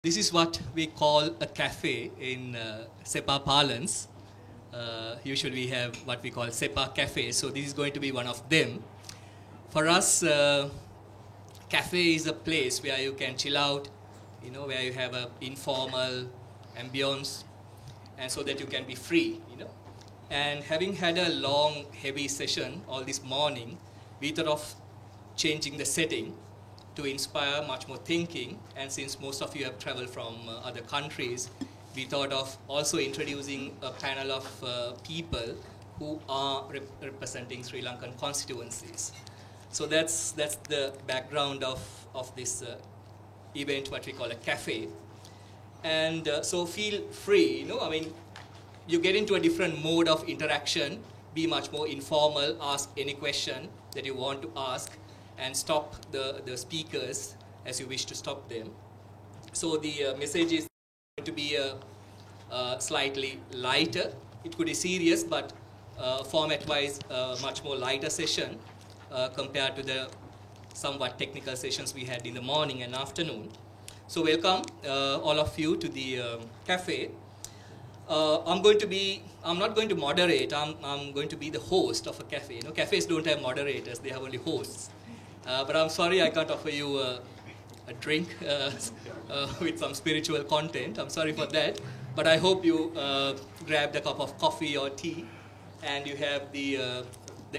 This is what we call a cafe in SEPA parlance. Usually we have what we call SEPA cafes, so this is going to be one of them. For us, cafe is a place where you can chill out, where you have an informal ambience, and so that you can be free, And having had a long, heavy session all this morning, we thought of changing the setting to inspire much more thinking. And since most of you have traveled from other countries, we thought of also introducing a panel of people who are representing Sri Lankan constituencies. So that's the background of this event, what we call a cafe. And so feel free, you get into a different mode of interaction, be much more informal, ask any question that you want to ask, and stop the speakers as you wish to stop them. So the message is going to be slightly lighter. It could be serious, but format-wise, much more lighter session compared to the somewhat technical sessions we had in the morning and afternoon. So welcome all of you to the cafe. I'm not going to moderate. I'm going to be the host of a cafe. Cafes don't have moderators; they have only hosts. But I'm sorry I can't offer you a drink with some spiritual content. I'm sorry for that. But I hope you grabbed a cup of coffee or tea, and you have the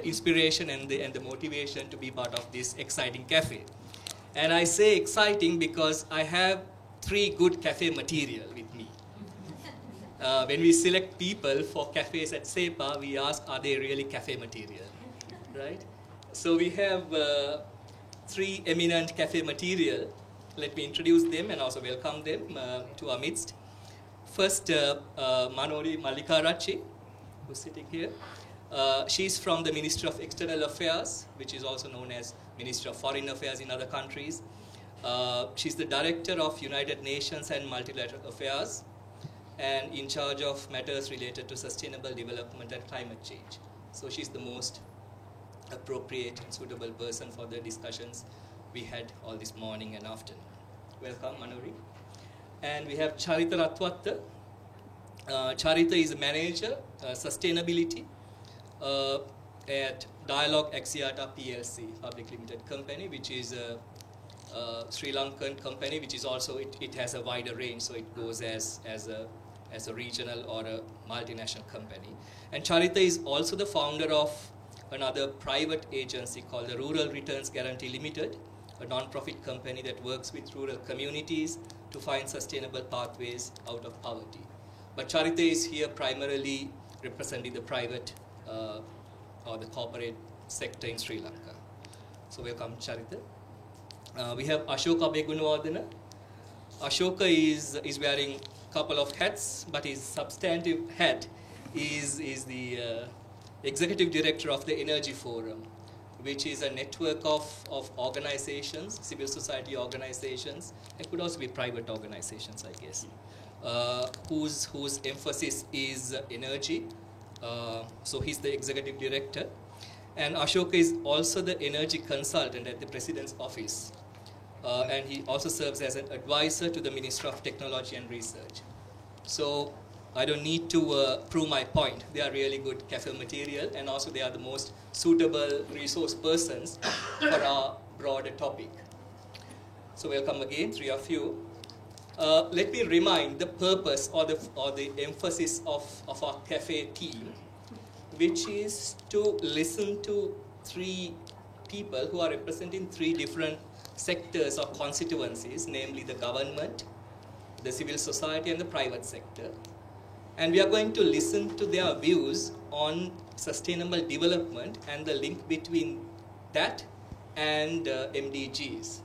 inspiration and the motivation to be part of this exciting cafe. And I say exciting because I have 3 good cafe material with me. When we select people for cafes at SEPA, we ask, are they really cafe material, right? So we have 3 eminent cafe material. Let me introduce them and also welcome them to our midst. First, Manori Mallikarachi, who's sitting here. She's from the Ministry of External Affairs, which is also known as Ministry of Foreign Affairs in other countries. She's the Director of United Nations and Multilateral Affairs, and in charge of matters related to sustainable development and climate change. So she's the most appropriate and suitable person for the discussions we had all this morning and afternoon. Welcome, Manori. And we have Charita Ratwatta. Charita is a manager, sustainability, at Dialogue Axiata PLC, public limited company, which is a Sri Lankan company, which is also, it has a wider range, so it goes as a regional or a multinational company. And Charita is also the founder of another private agency called the Rural Returns Guarantee Limited, a non-profit company that works with rural communities to find sustainable pathways out of poverty. But Charita is here primarily representing the private or the corporate sector in Sri Lanka. So welcome, Charita. We have Ashoka Begunawardena. Ashoka is wearing a couple of hats, but his substantive hat is the Executive Director of the Energy Forum, which is a network of organizations, civil society organizations, it could also be private organizations, I guess, whose emphasis is energy. So he's the Executive Director. And Ashoka is also the energy consultant at the President's Office. And he also serves as an advisor to the Ministry of Technology and Research. So I don't need to prove my point. They are really good cafe material, and also they are the most suitable resource persons for our broader topic. So welcome again, 3 of you. Let me remind the purpose or the emphasis of our cafe team, which is to listen to 3 people who are representing 3 different sectors or constituencies, namely the government, the civil society, and the private sector. And we are going to listen to their views on sustainable development and the link between that and MDGs.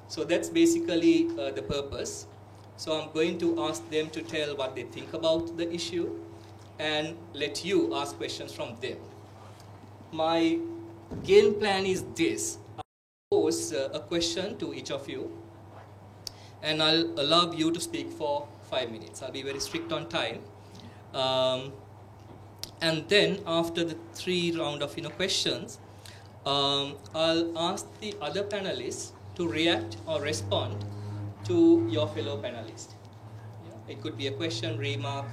So that's basically the purpose. So I'm going to ask them to tell what they think about the issue and let you ask questions from them. My game plan is this. I'll pose a question to each of you, and I'll allow you to speak for 5 minutes. I'll be very strict on time. And then after the 3 round of questions, I'll ask the other panelists to react or respond to your fellow panelists. It could be a question, remark,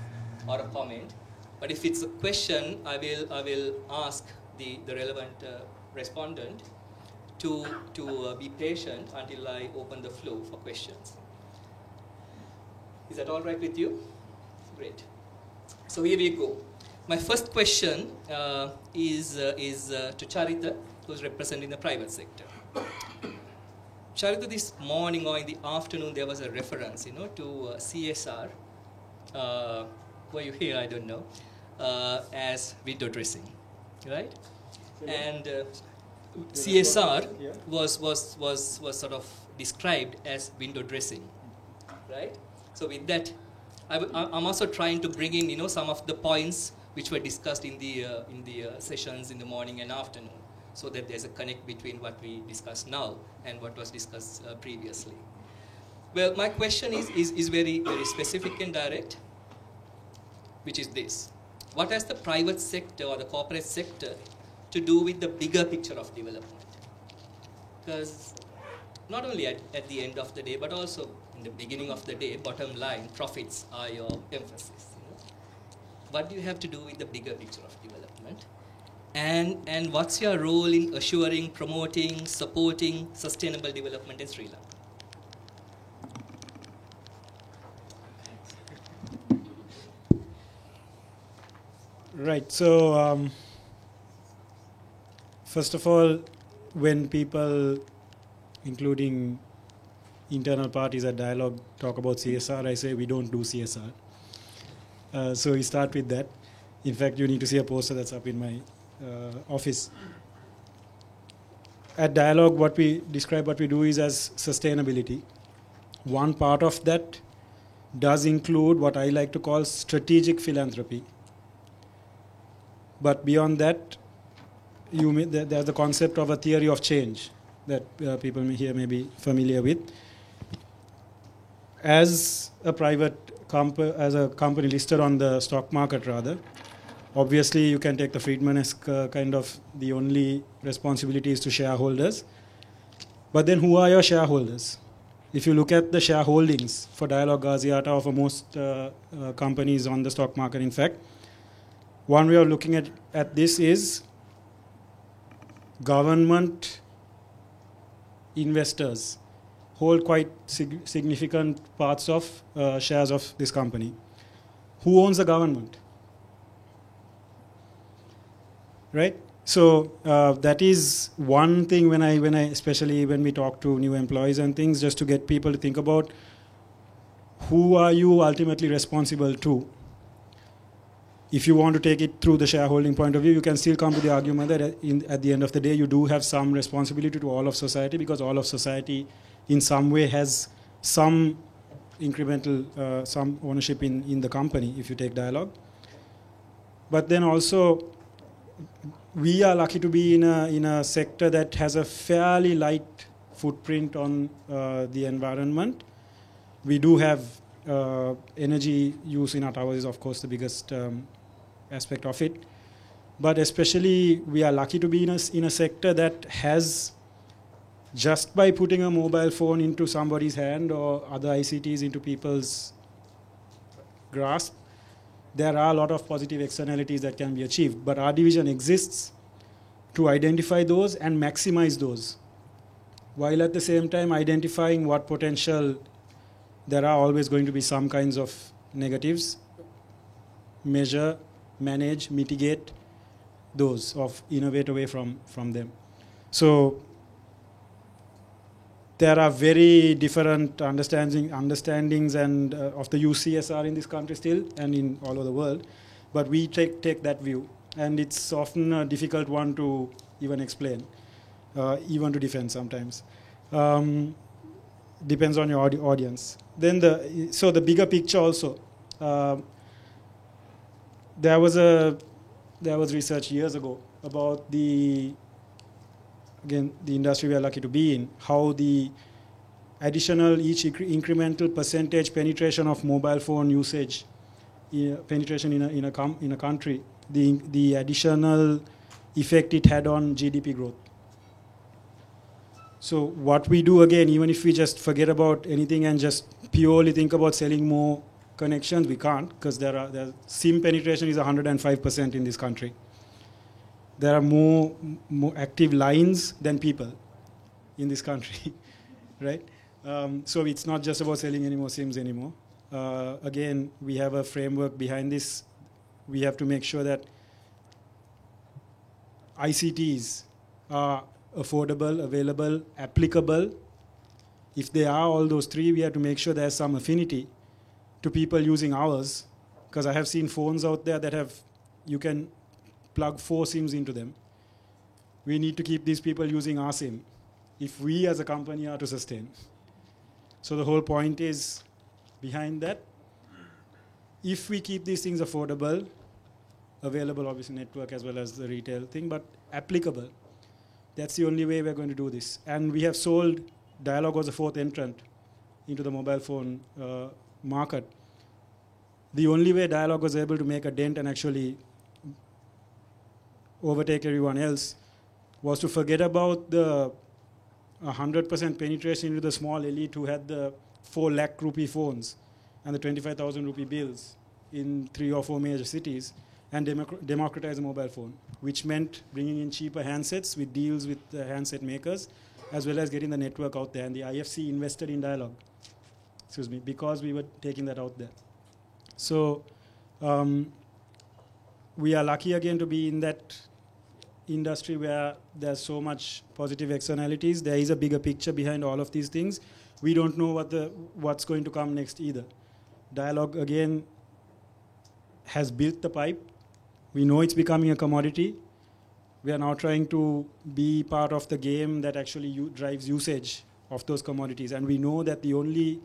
or a comment. But if it's a question, I will ask the relevant respondent to be patient until I open the floor for questions. Is that all right with you? Great. So here we go. My first question is to Charita, who's representing the private sector. Charita, this morning or in the afternoon, there was a reference, to CSR. Were you here? I don't know. As window dressing, right? And CSR was sort of described as window dressing, right? So with that, I'm also trying to bring in, some of the points which were discussed in the sessions in the morning and afternoon, so that there's a connect between what we discuss now and what was discussed previously. Well, my question is very, very specific and direct, which is this. What has the private sector or the corporate sector to do with the bigger picture of development? Because not only at the end of the day, but also in the beginning of the day, bottom line, profits are your emphasis. What do you have to do with the bigger picture of development? And what's your role in assuring, promoting, supporting sustainable development in Sri Lanka? Right. So, first of all, when people, including internal parties at Dialogue, talk about CSR, I say we don't do CSR. So we start with that. In fact, you need to see a poster that's up in my office. At Dialogue, what we describe what we do is as sustainability. One part of that does include what I like to call strategic philanthropy. But beyond that, there's the concept of a theory of change that people here may be familiar with. As a company listed on the stock market, rather, obviously you can take the Friedman-esque kind of the only responsibility is to shareholders. But then who are your shareholders? If you look at the shareholdings for Dialog Gaziata or for most companies on the stock market, in fact, one way of looking at this is government investors hold quite significant parts of shares of this company. Who owns the government? Right? So that is one thing when I especially when we talk to new employees and things, just to get people to think about who are you ultimately responsible to. If you want to take it through the shareholding point of view, you can still come to the argument that at the end of the day, you do have some responsibility to all of society, because all of society in some way has some incremental, some ownership in the company, if you take Dialogue. But then also, we are lucky to be in a sector that has a fairly light footprint on the environment. We do have energy use in our towers is, of course, the biggest aspect of it. But especially, we are lucky to be in a sector that has, just by putting a mobile phone into somebody's hand or other ICTs into people's grasp, there are a lot of positive externalities that can be achieved. But our division exists to identify those and maximize those, while at the same time identifying what potential there are always going to be some kinds of negatives, measure, manage, mitigate those, of innovate away from them. So there are very different understandings and of the UCSR in this country still and in all over the world, but we take that view, and it's often a difficult one to even explain, even to defend sometimes. Depends on your audience. Then the bigger picture also. There was research years ago about the industry we are lucky to be in, how the additional each incremental percentage penetration of mobile phone usage, penetration in a country, the additional effect it had on GDP growth. So what we do again, even if we just forget about anything and just purely think about selling more connections, we can't, because there SIM penetration is 105% in this country. There are more active lines than people in this country, right? So it's not just about selling any more SIMs anymore. Again, we have a framework behind this. We have to make sure that ICTs are affordable, available, applicable. If they are all those three, we have to make sure there's some affinity to people using ours, because I have seen phones out there that you can plug 4 SIMs into them. We need to keep these people using our SIM if we as a company are to sustain. So the whole point is behind that. If we keep these things affordable, available, obviously network as well as the retail thing, but applicable, that's the only way we're going to do this. And we have sold Dialog as a 4th entrant into the mobile phone market. The only way Dialog was able to make a dent and actually overtake everyone else was to forget about the 100% penetration into the small elite who had the 4 lakh rupee phones and the 25,000 rupee bills in 3 or 4 major cities, and democratize the mobile phone, which meant bringing in cheaper handsets with deals with the handset makers, as well as getting the network out there. And the IFC invested in Dialog, because we were taking that out there. So we are lucky again to be in that industry where there's so much positive externalities. There is a bigger picture behind all of these things. We don't know what's going to come next either. Dialog again has built the pipe. We know it's becoming a commodity. We are now trying to be part of the game that actually drives usage of those commodities. And we know that we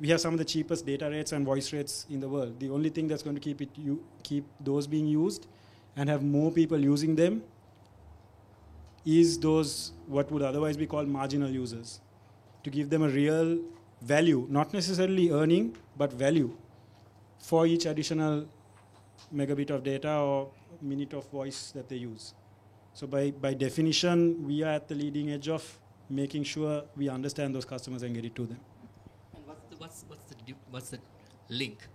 have some of the cheapest data rates and voice rates in the world. The only thing that's going to keep those being used and have more people using them is those what would otherwise be called marginal users, to give them a real value, not necessarily earning, but value for each additional megabit of data or minute of voice that they use. So by definition, we are at the leading edge of making sure we understand those customers and get it to them. And what's the link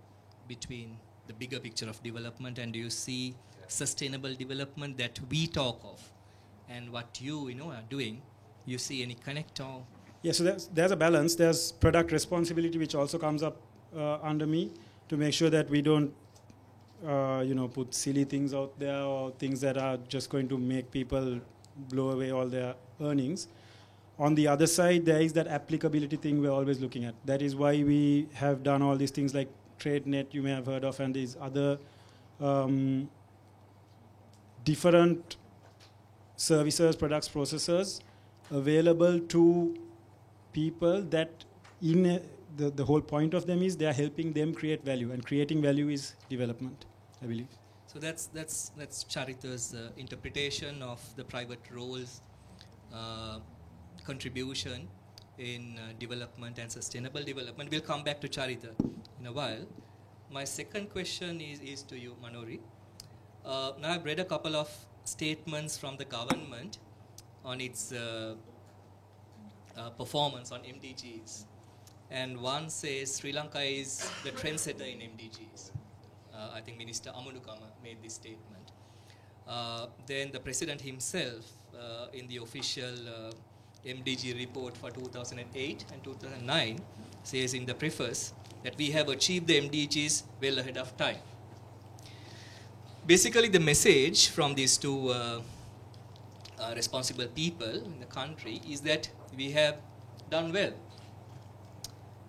between the bigger picture of development, and do you see sustainable development that we talk of and what you are doing? You see any connector? Yeah, so there's a balance. There's product responsibility, which also comes up under me, to make sure that we don't put silly things out there or things that are just going to make people blow away all their earnings. On the other side, there is that applicability thing we're always looking at. That is why we have done all these things like TradeNet, you may have heard of, and these other different services, products, processors available to people that the whole point of them is they are helping them create value, and creating value is development, I believe. So that's Charita's interpretation of the private roles contribution in development and sustainable development. We'll come back to Charita in a while. My second question is to you, Manori. Now I've read a couple of statements from the government on its performance on MDGs. And one says Sri Lanka is the trendsetter in MDGs. I think Minister Amanukama made this statement. Then the President himself, in the official MDG report for 2008 and 2009, says in the preface that we have achieved the MDGs well ahead of time. Basically, the message from these two responsible people in the country is that we have done well.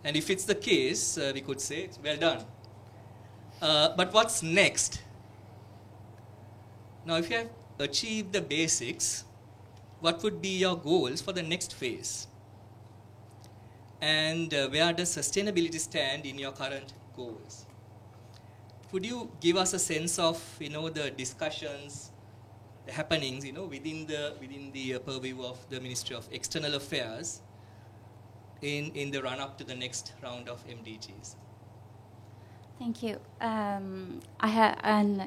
And if it's the case, we could say, it's well done. But what's next? Now, if you have achieved the basics, what would be your goals for the next phase? And where does sustainability stand in your current goals? Could you give us a sense of, the discussions, the happenings, within the purview of the Ministry of External Affairs in the run-up to the next round of MDGs? Thank you. And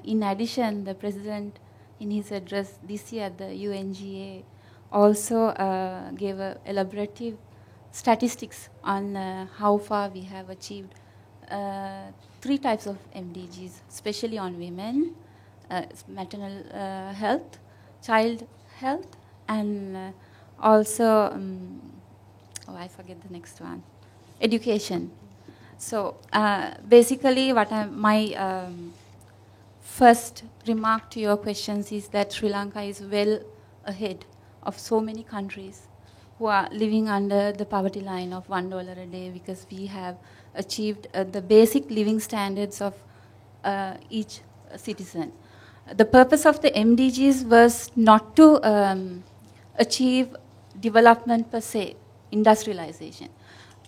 in addition, the President, in his address this year at the UNGA, also gave elaborative statistics on how far we have achieved 3 types of MDGs, especially on women, maternal health, child health, and also, I forget the next one, education. So basically my first remark to your questions is that Sri Lanka is well ahead of so many countries who are living under the poverty line of $1 a day, because we have achieved the basic living standards of each citizen. The purpose of the MDGs was not to achieve development per se, industrialization.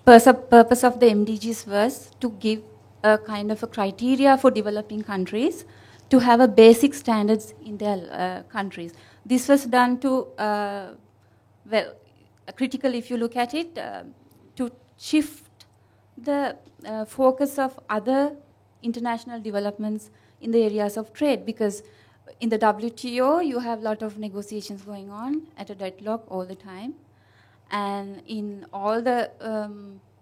Purpose of the MDGs was to give a kind of a criteria for developing countries to have a basic standards in their countries. This was done to, well, critically if you look at it, to shift the focus of other international developments in the areas of trade, because in the WTO you have a lot of negotiations going on at a deadlock all the time. And in all the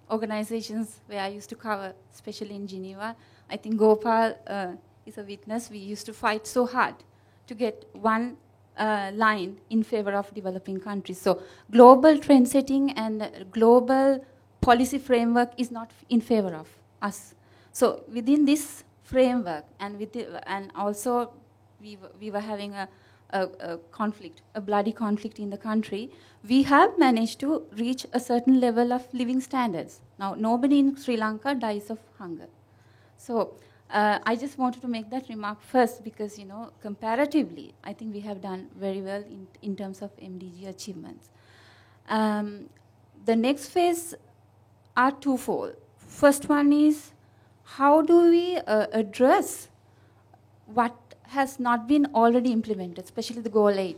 organizations where I used to cover, especially in Geneva, I think Gopal is a witness, we used to fight so hard to get one line in favor of developing countries. So global trend setting and global policy framework is not in favor of us. So within this framework, and also we were having a conflict, a bloody conflict in the country, we have managed to reach a certain level of living standards. Now, nobody in Sri Lanka dies of hunger. So I just wanted to make that remark first, because, you know, comparatively, I think we have done very well in terms of MDG achievements. The next phase are twofold. First one is, how do we address what has not been already implemented, especially the Goal 8.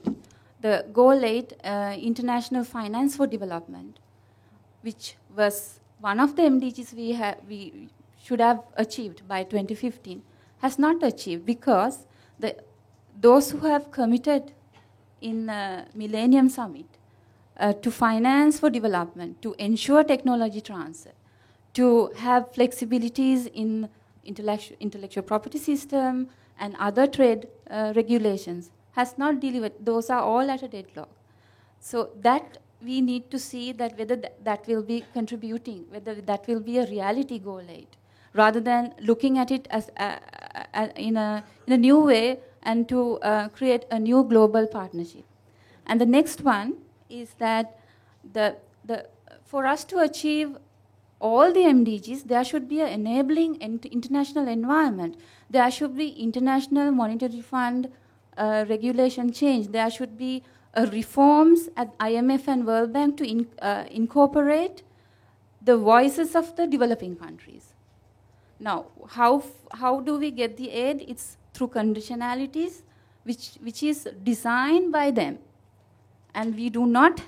The Goal 8, International Finance for Development, which was one of the MDGs we should have achieved by 2015, has not achieved because those who have committed in Millennium Summit to finance for development, to ensure technology transfer, to have flexibilities in intellectual property system and other trade regulations, has not delivered. Those are all at a deadlock. So that we need to see that whether that will be contributing, whether that will be a reality Goal 8, rather than looking at it as in a new way and to create a new global partnership. And the next one is that for us to achieve all the MDGs, there should be an enabling international environment. There should be International Monetary Fund regulation change. There should be reforms at IMF and World Bank to incorporate the voices of the developing countries. Now, how do we get the aid? It's through conditionalities, which is designed by them. And we do not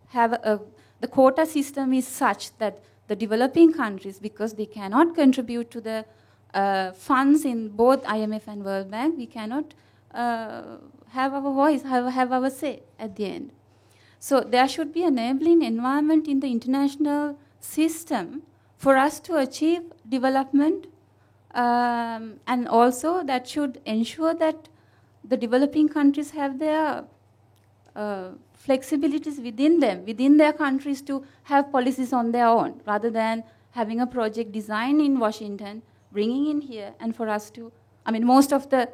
have the quota system is such that the developing countries, because they cannot contribute to the funds in both IMF and World Bank, we cannot have our voice, have our say at the end. So there should be an enabling environment in the international system for us to achieve development, and also that should ensure that the developing countries have their flexibilities within them, within their countries, to have policies on their own, rather than having a project designed in Washington, bringing in here, and for us to, I mean, most of the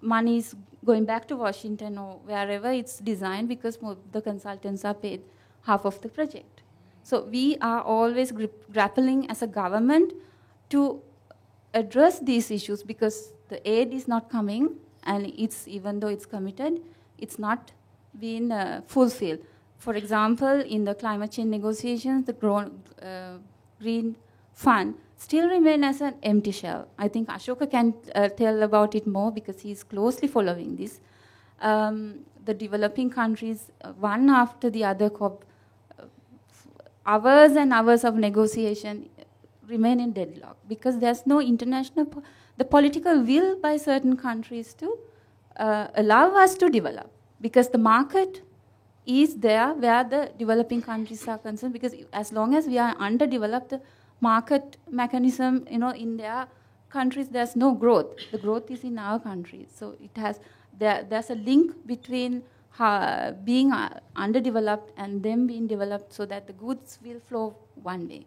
money is going back to Washington or wherever it's designed, because the consultants are paid half of the project. So we are always grappling as a government to address these issues, because the aid is not coming, and it's, even though it's committed, it's not been fulfilled. For example, in the climate change negotiations, the Green Fund still remain as an empty shell. I think Ashoka can tell about it more, because he's closely following this. The developing countries, one after the other, hours and hours of negotiation, remain in deadlock, because there's no international, the political will by certain countries to allow us to develop, because the market is there where the developing countries are concerned, because as long as we are underdeveloped, the market mechanism, in their countries, there's no growth. The growth is in our countries. So there's a link between being underdeveloped and them being developed, so that the goods will flow one way.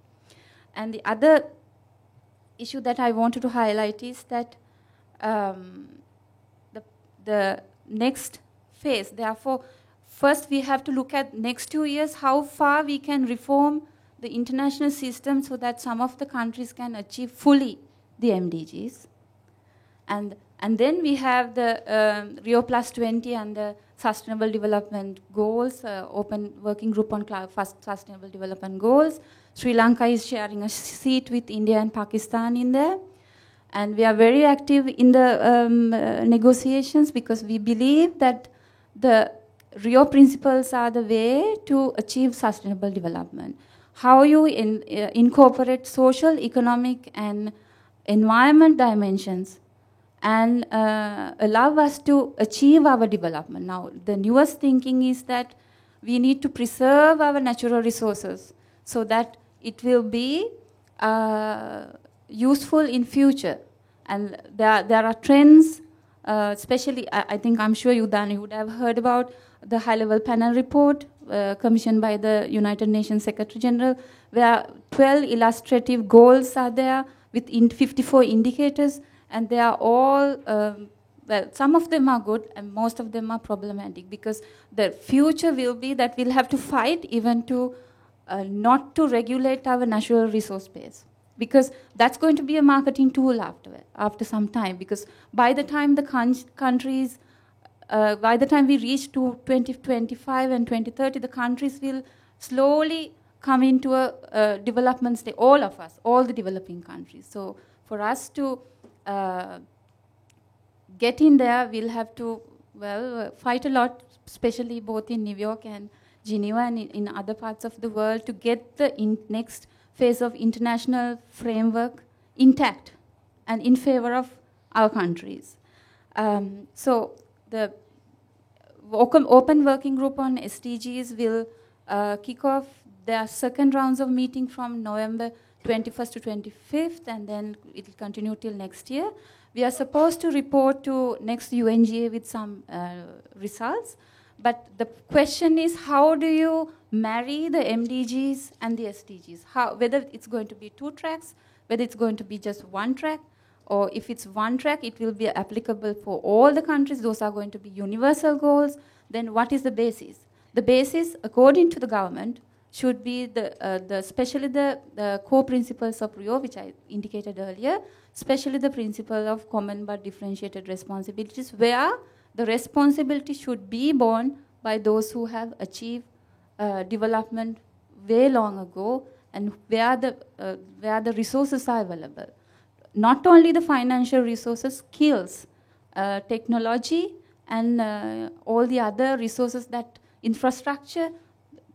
And the other issue that I wanted to highlight is that the next phase, therefore, first we have to look at next 2 years, how far we can reform the international system so that some of the countries can achieve fully the MDGs. And then we have the Rio Plus 20 and the Sustainable Development Goals, open working group on Sustainable Development Goals. Sri Lanka is sharing a seat with India and Pakistan in there. And we are very active in the negotiations, because we believe that the Rio principles are the way to achieve sustainable development. How you incorporate social, economic, and environment dimensions and allow us to achieve our development. Now, the newest thinking is that we need to preserve our natural resources so that it will be useful in future. And there are trends, especially, I'm sure you would have heard about the high-level panel report commissioned by the United Nations Secretary General, where 12 illustrative goals are there with 54 indicators, and they are all, some of them are good and most of them are problematic, because the future will be that we'll have to fight even to not to regulate our natural resource base, because that's going to be a marketing tool after some time, because by the time the countries, by the time we reach to 2025 and 2030, the countries will slowly come into a development state, all of us, all the developing countries. So for us to get in there, we'll have to, fight a lot, especially both in New York and Geneva and in other parts of the world, to get the next phase of international framework intact and in favor of our countries. So the Open Working Group on SDGs will kick off their second rounds of meeting from November 21st to 25th, and then it will continue till next year. We are supposed to report to next UNGA with some results, but the question is, how do you marry the MDGs and the SDGs? Whether it's going to be 2 tracks, whether it's going to be just 1 track, or if it's 1 track, it will be applicable for all the countries. Those are going to be universal goals. Then what is the basis? The basis, according to the government, should be especially the core principles of Rio, which I indicated earlier, especially the principle of common but differentiated responsibilities, where the responsibility should be borne by those who have achieved development way long ago, and where the resources are available. Not only the financial resources, skills, technology, and all the other resources, that infrastructure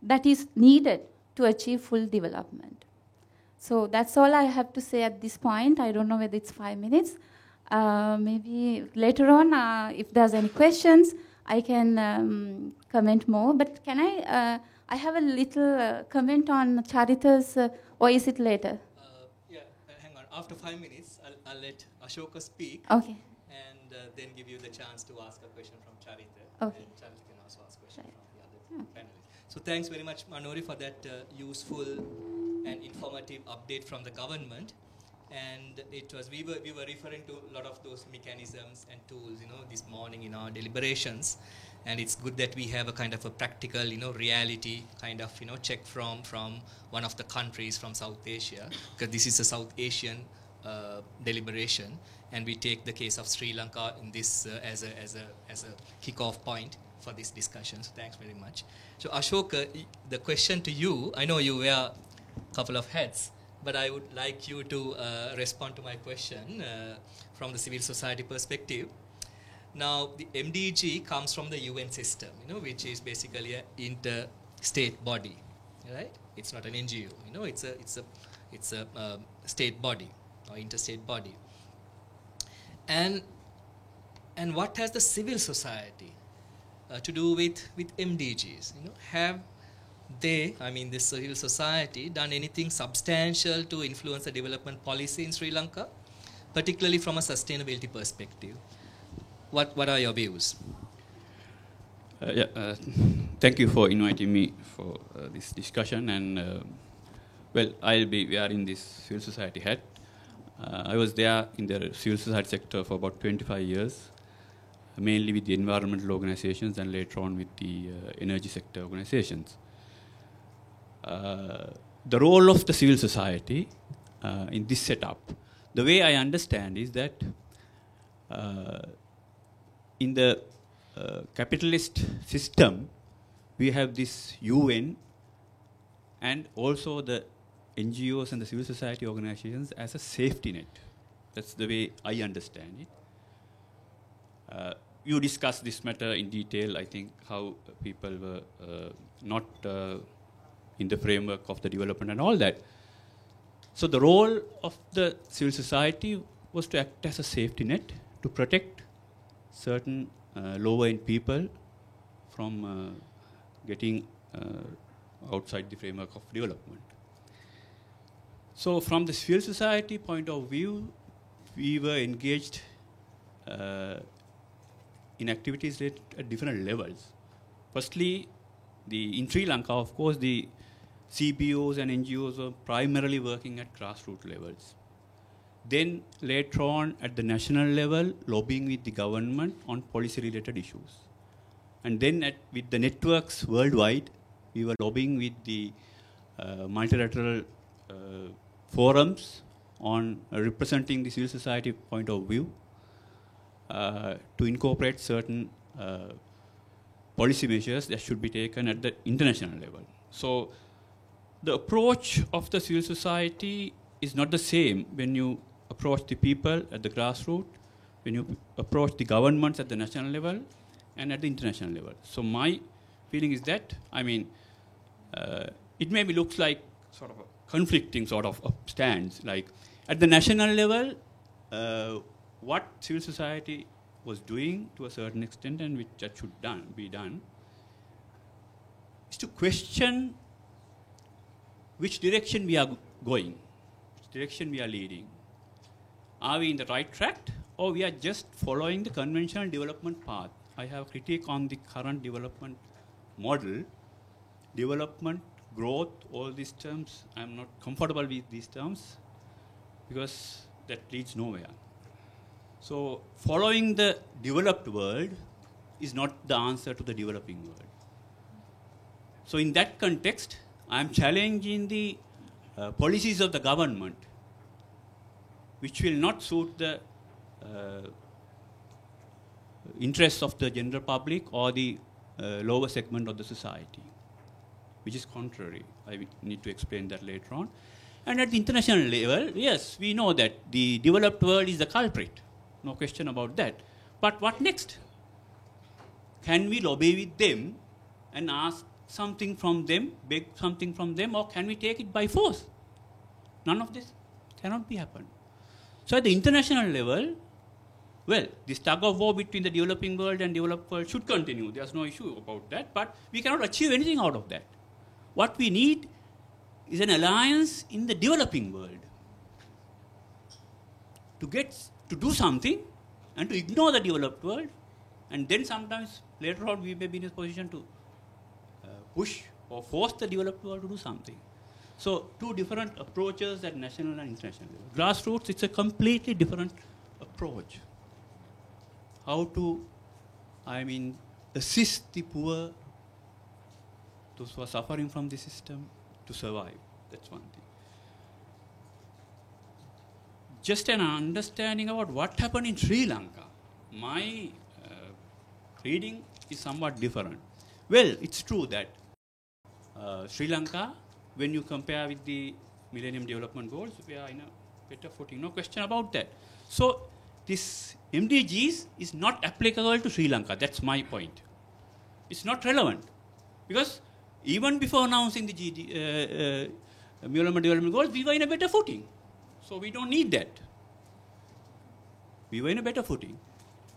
that is needed to achieve full development. So that's all I have to say at this point. I don't know whether it's 5 minutes. Maybe later on, if there's any questions, I can comment more. But can I have a little comment on Charita's, or is it later? Hang on. After 5 minutes, I'll let Ashoka speak. Okay. And then give you the chance to ask a question from Charita. Okay. And Charita can also ask a question from the other panelists. So thanks very much, Manori, for that useful and informative update from the government. And it was we were referring to a lot of those mechanisms and tools, this morning in our deliberations. And it's good that we have a kind of a practical, reality kind of, check from one of the countries from South Asia, because this is a South Asian deliberation, and we take the case of Sri Lanka in this as a kickoff point for this discussion. So thanks very much. So Ashoka, the question to you, I know you wear a couple of hats, but I would like you to respond to my question from the civil society perspective. Now, the MDG comes from the UN system, which is basically an interstate body, right? It's not an NGO, it's a state body or interstate body. And what has the civil society to do with MDGs. Have they, I mean, this civil society, done anything substantial to influence the development policy in Sri Lanka, particularly from a sustainability perspective? What are your views? Thank you for inviting me for this discussion. And well, I'll be wearing this civil society hat. I was there in the civil society sector for about 25 years, mainly with the environmental organizations and later on with the energy sector organizations. The role of the civil society in this setup, the way I understand is that in the capitalist system, we have this UN and also the NGOs and the civil society organizations as a safety net. That's the way I understand it. You discussed this matter in detail, I think, how people were not in the framework of the development and all that. So the role of the civil society was to act as a safety net to protect certain lower-end people from getting outside the framework of development. So from the civil society point of view, we were engaged in activities at different levels. Firstly, in Sri Lanka, of course, the CBOs and NGOs were primarily working at grassroots levels. Then later on at the national level, lobbying with the government on policy-related issues. And then with the networks worldwide, we were lobbying with the multilateral forums on representing the civil society point of view to incorporate certain policy measures that should be taken at the international level. So the approach of the civil society is not the same when you approach the people at the grassroots, when you approach the governments at the national level and at the international level. So my feeling is that, I mean, it maybe looks like sort of a conflicting sort of stands. Like at the national level, what civil society was doing to a certain extent and which that should be done is to question which direction we are going, which direction we are leading. Are we in the right track or we are just following the conventional development path? I have a critique on the current development model, development, growth, all these terms. I'm not comfortable with these terms because that leads nowhere. So following the developed world is not the answer to the developing world. So in that context, I'm challenging the policies of the government which will not suit the interests of the general public or the lower segment of the society, which is contrary. I need to explain that later on. And at the international level, yes, we know that the developed world is the culprit. No question about that. But what next? Can we lobby with them and ask something from them, beg something from them, or can we take it by force? None of this cannot be happened. So at the international level, well, this tug of war between the developing world and developed world should continue. There's no issue about that. But we cannot achieve anything out of that. What we need is an alliance in the developing world to do something and to ignore the developed world. And then sometimes later on we may be in a position to push or force the developed world to do something. So two different approaches at national and international level. Grassroots, it's a completely different approach. How to, assist the poor, those who are suffering from the system, to survive. That's one thing. Just an understanding about what happened in Sri Lanka. My reading is somewhat different. Well, it's true that Sri Lanka, when you compare with the Millennium Development Goals, we are in a better footing. No question about that. So this MDGs is not applicable to Sri Lanka. That's my point. It's not relevant. Because even before announcing the Millennium Development Goals, we were in a better footing. So we don't need that. We were in a better footing.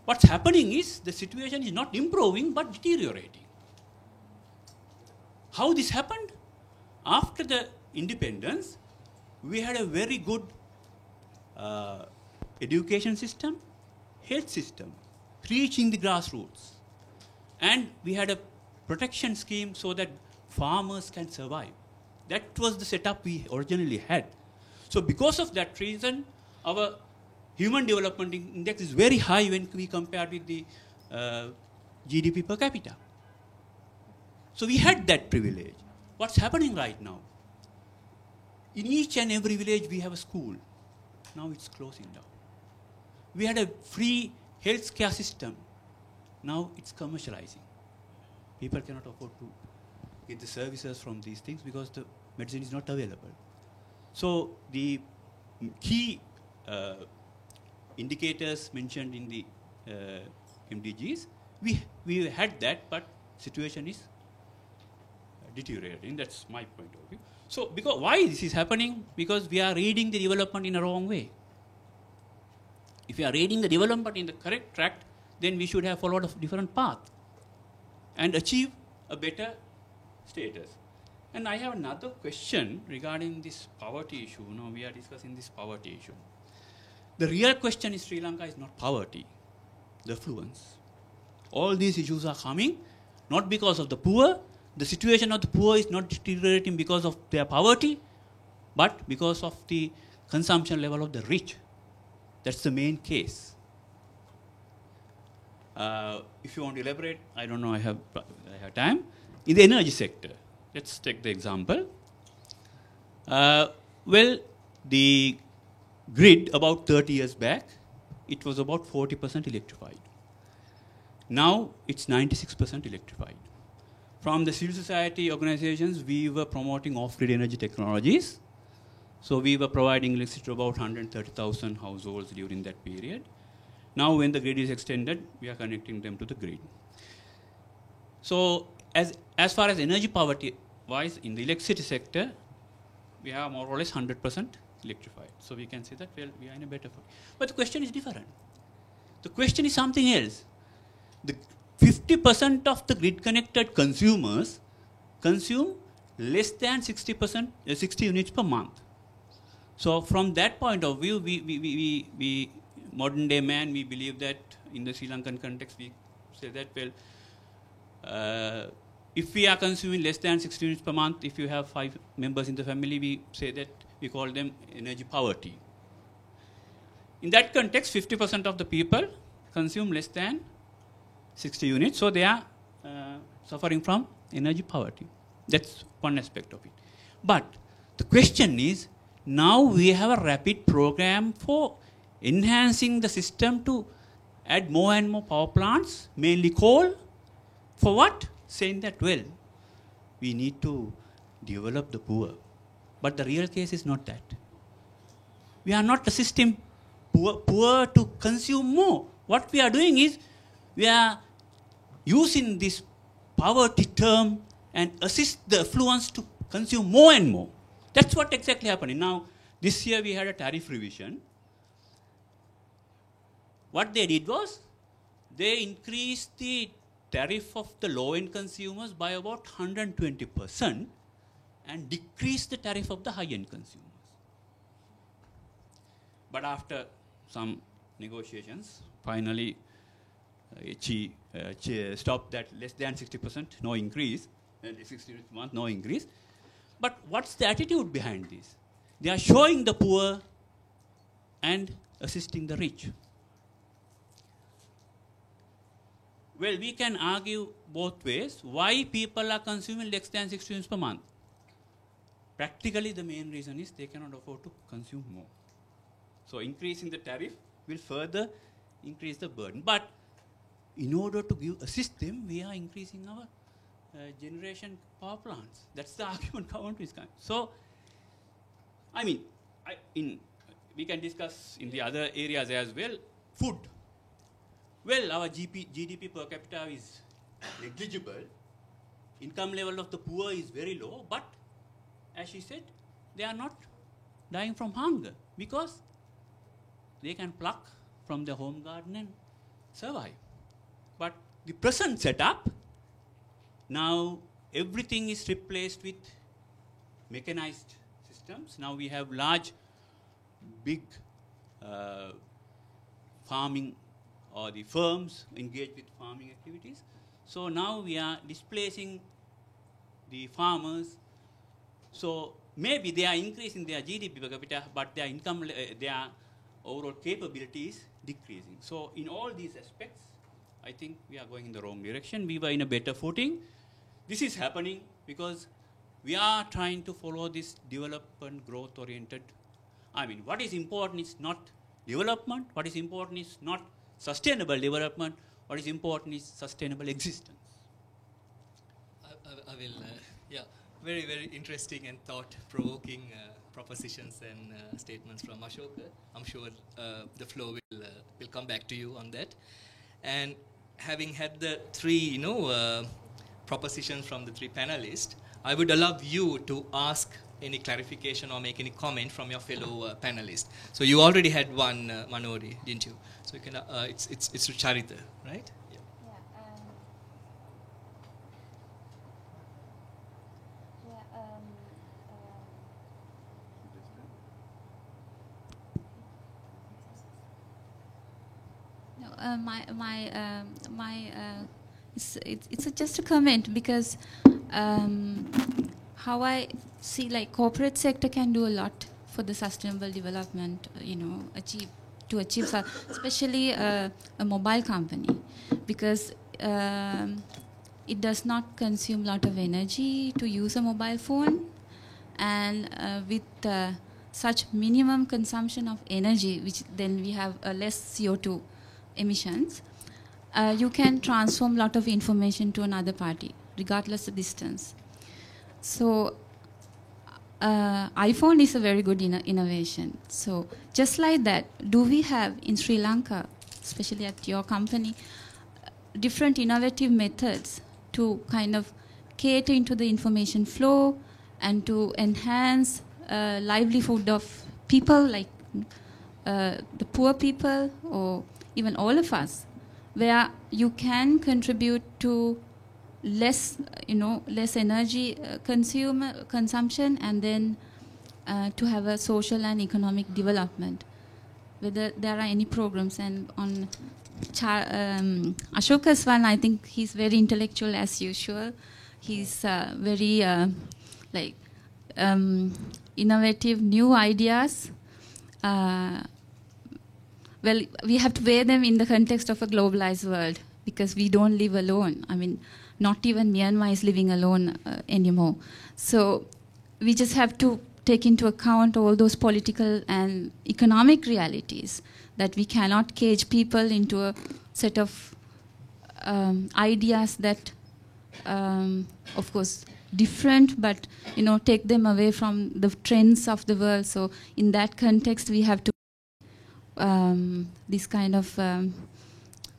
what's happening is the situation is not improving but deteriorating. How this happened? After the independence, we had a very good education system, health system, reaching the grassroots. And we had a protection scheme so that farmers can survive. That was the setup we originally had. So because of that reason, our Human Development Index is very high when we compare with the GDP per capita. So we had that privilege. What's happening right now? In each and every village we have a school. Now it's closing down. We had a free health care system. Now it's commercializing. People cannot afford to get the services from these things because the medicine is not available. So the key indicators mentioned in the MDGs, we had that, but situation is deteriorating. That's my point of view. So because why this is happening? Because we are reading the development in a wrong way. If we are reading the development in the correct track, then we should have followed a different path and achieve a better status. And I have another question regarding this poverty issue. Now we are discussing this poverty issue. The real question in Sri Lanka is not poverty, the affluence. All these issues are coming not because of the poor. The situation of the poor is not deteriorating because of their poverty, but because of the consumption level of the rich. That's the main case. If you want to elaborate, I don't know, I have time. In the energy sector, let's take the example. Well, the grid about 30 years back, it was about 40% electrified. Now it's 96% electrified. From the civil society organizations, we were promoting off-grid energy technologies. So we were providing electricity to about 130,000 households during that period. Now when the grid is extended, we are connecting them to the grid. So as far as energy poverty wise, in the electricity sector, we have more or less 100% electrified. So we can say that, well, we are in a better point. But the question is different. The question is something else. The 50% of the grid-connected consumers consume less than 60 units per month. So from that point of view, we modern day man, we believe that in the Sri Lankan context, we say that, well, if we are consuming less than 60 units per month, if you have 5 members in the family, we say that we call them energy poverty. In that context, 50% of the people consume less than 60 units, so they are suffering from energy poverty. That's one aspect of it. But the question is, now we have a rapid program for enhancing the system to add more and more power plants, mainly coal. For what? Saying that, well, we need to develop the poor. But the real case is not that. We are not assisting poor to consume more. What we are doing is, we are using this poverty term and assist the affluents to consume more and more. That's what exactly happening. Now, this year we had a tariff revision. What they did was, they increased the tariff of the low-end consumers by about 120% and decreased the tariff of the high-end consumers. But after some negotiations, finally, she stopped that less than 60%, no increase, and 60 month, no increase. But what's the attitude behind this? They are showing the poor and assisting the rich. Well, we can argue both ways. Why people are consuming less than 60 units per month? Practically, the main reason is they cannot afford to consume more. So increasing the tariff will further increase the burden. But in order to assist them, we are increasing our generation power plants. That's the argument government is coming. So, I mean, we can discuss in the other areas as well. Food. Well, our GDP per capita is negligible. Income level of the poor is very low, but as she said, they are not dying from hunger because they can pluck from their home garden and survive. But the present setup, now everything is replaced with mechanized systems. Now we have large, big farming, or the firms engaged with farming activities. So now we are displacing the farmers. So maybe they are increasing their GDP per capita, but their income, their overall capability is decreasing. So in all these aspects, I think we are going in the wrong direction. We were in a better footing. This is happening because we are trying to follow this development growth oriented. I mean, what is important is not development. What is important is not sustainable development. What is important is sustainable existence. I will, yeah, very, very interesting and thought-provoking propositions and statements from Ashoka. I'm sure the flow will come back to you on that. And having had the three, propositions from the three panelists, I would allow you to ask any clarification or make any comment from your fellow panelists. So you already had one, Manori, didn't you? So you can, it's to Charita, right? Yeah. It's just a comment because how I see like corporate sector can do a lot for the sustainable development, achieve, especially a mobile company, because it does not consume a lot of energy to use a mobile phone, and with such minimum consumption of energy, which then we have less CO2 emissions, you can transform a lot of information to another party, regardless of distance. So iPhone is a very good innovation. So just like that, do we have in Sri Lanka, especially at your company, different innovative methods to kind of cater into the information flow and to enhance livelihood of people, like the poor people or even all of us, where you can contribute to less energy consumption, and then to have a social and economic development. Whether there are any programs, and on Ashoka's one, I think he's very intellectual as usual. He's very innovative, new ideas. Well, we have to weigh them in the context of a globalized world, because we don't live alone. I mean, not even Myanmar is living alone anymore. So we just have to take into account all those political and economic realities, that we cannot cage people into a set of ideas that, of course, different, but take them away from the trends of the world. So in that context, we have to these kind of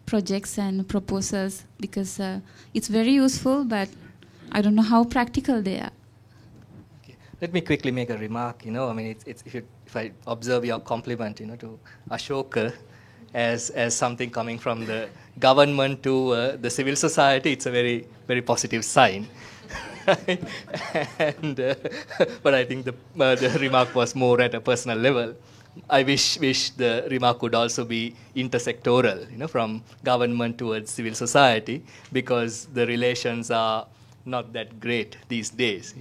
projects and proposals, because it's very useful, but I don't know how practical they are. Okay. Let me quickly make a remark. I mean, if I observe your compliment, to Ashoka as something coming from the government to the civil society, it's a very, very positive sign. And but I think the remark was more at a personal level. I wish the remark could also be intersectoral, from government towards civil society, because the relations are not that great these days,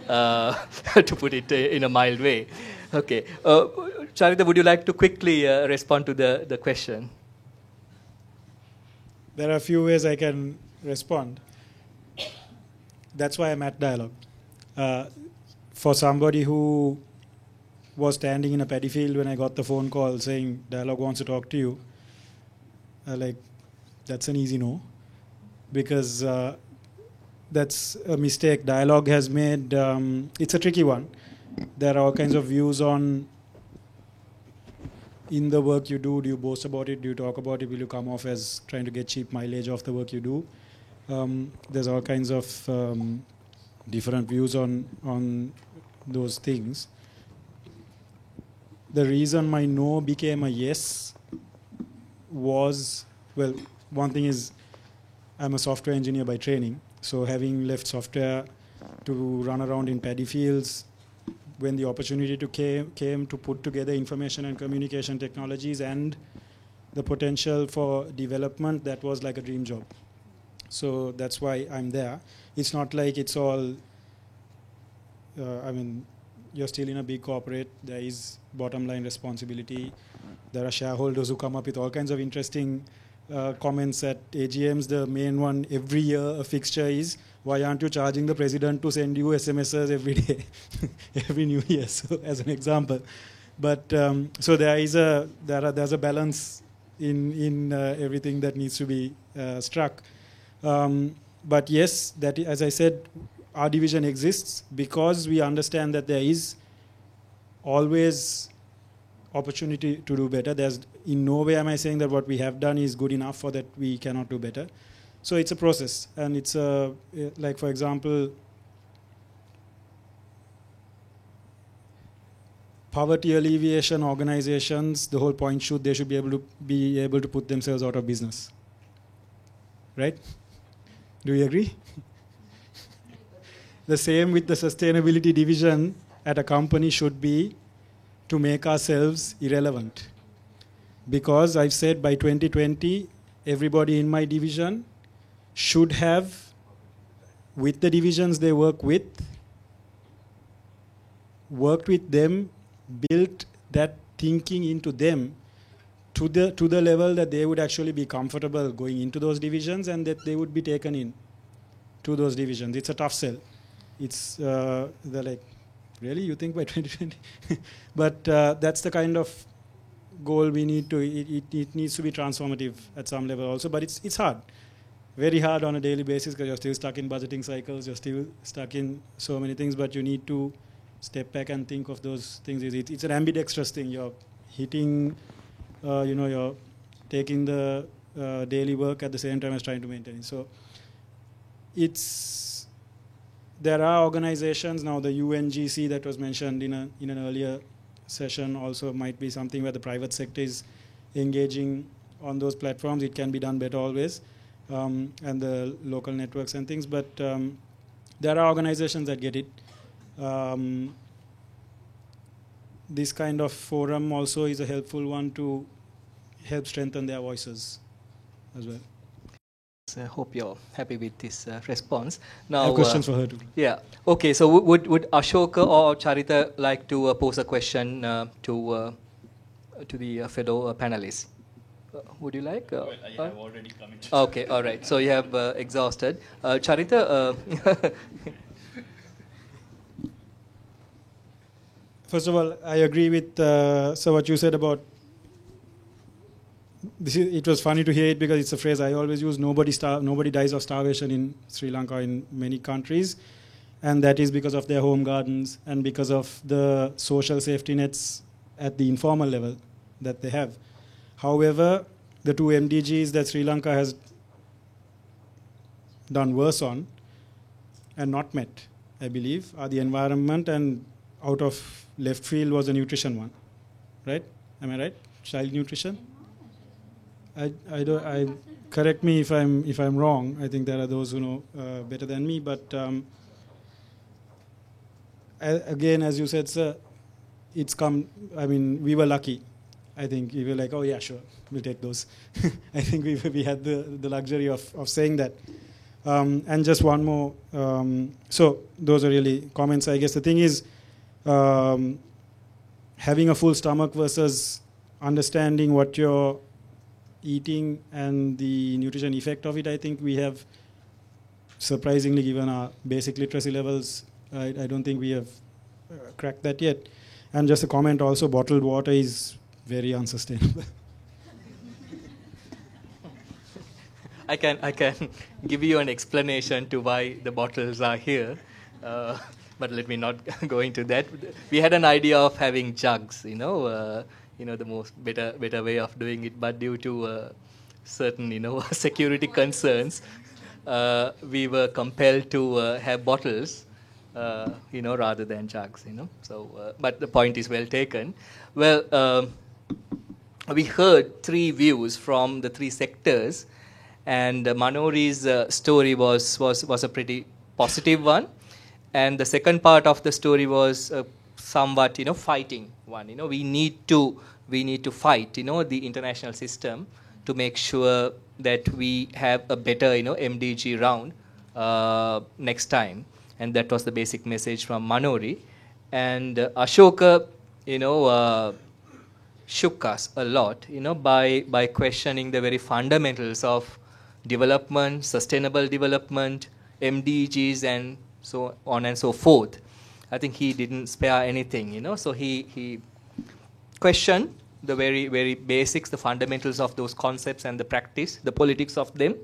to put it in a mild way. Okay. Charita, would you like to quickly respond to the question? There are a few ways I can respond. That's why I'm at Dialogue. For somebody who was standing in a paddy field when I got the phone call saying Dialogue wants to talk to you, that's an easy no, because that's a mistake Dialogue has made. It's a tricky one. There are all kinds of views on, in the work you do you boast about it, do you talk about it, will you come off as trying to get cheap mileage off the work you do? There's all kinds of different views on those things. The reason my no became a yes was well, one thing is I'm a software engineer by training, so having left software to run around in paddy fields, when the opportunity came to put together information and communication technologies and the potential for development, that was like a dream job. So that's why I'm there. It's not like it's all, you're still in a big corporate, there is bottom line responsibility. There are shareholders who come up with all kinds of interesting comments at AGMs. The main one every year, a fixture is, why aren't you charging the president to send you SMSs every day, every new year, so as an example. But so there's a balance in everything that needs to be struck. But yes, that, as I said, our division exists because we understand that there is always opportunity to do better. There's in no way am I saying that what we have done is good enough or that we cannot do better. So it's a process, and it's like, for example, poverty alleviation organizations, the whole point they should be able to put themselves out of business. Right? Do you agree? The same with the sustainability division at a company should be to make ourselves irrelevant. Because I've said by 2020, everybody in my division should have, with the divisions they worked with them, built that thinking into them to the level that they would actually be comfortable going into those divisions and that they would be taken in to those divisions. It's a tough sell. It's they're like, really, you think by 2020? But that's the kind of goal we need to. It needs to be transformative at some level also. But it's hard, very hard on a daily basis because you're still stuck in budgeting cycles. You're still stuck in so many things. But you need to step back and think of those things. It's an ambidextrous thing. You're hitting, you're taking the daily work at the same time as trying to maintain it. So there are organizations now. The UNGC that was mentioned in an earlier session also might be something where the private sector is engaging on those platforms. It can be done better always, and the local networks and things. But there are organizations that get it. This kind of forum also is a helpful one to help strengthen their voices as well. I hope you're happy with this response. Now, I have questions for her too. Yeah. Okay. So would Ashoka or Charita like to pose a question to the fellow panelists? Would you like? Well, I have already commented. Okay. All right. So you have exhausted. Charita. First of all, I agree with so what you said about. It was funny to hear it because it's a phrase I always use. Nobody dies of starvation in Sri Lanka, in many countries, and that is because of their home gardens and because of the social safety nets at the informal level that they have. However, the two MDGs that Sri Lanka has done worse on and not met, I believe, are the environment, and out of left field was the nutrition one. Right? Am I right? Child nutrition? I correct me if I'm wrong. I think there are those who know better than me. But again, as you said, sir, it's come. I mean, we were lucky. I think we were like, oh yeah, sure, we'll take those. I think we had the luxury of saying that. And just one more. So those are really comments. I guess the thing is, having a full stomach versus understanding what you're eating and the nutrition effect of it, I think we have surprisingly, given our basic literacy levels, I don't think we have cracked that yet. And just a comment also, bottled water is very unsustainable. I can give you an explanation to why the bottles are here, but let me not go into that. We had an idea of having jugs, the most better way of doing it, but due to certain security concerns, we were compelled to have bottles, rather than jugs. So, but the point is well taken. Well, we heard three views from the three sectors, and Manori's story was a pretty positive one, and the second part of the story was somewhat fighting one. We need to fight the international system to make sure that we have a better MDG round next time, and that was the basic message from Manori. And Ashoka shook us a lot, by questioning the very fundamentals of development, sustainable development, MDGs, and so on and so forth. I think he didn't spare anything, so he questioned the very, very basics, the fundamentals of those concepts and the practice, the politics of them.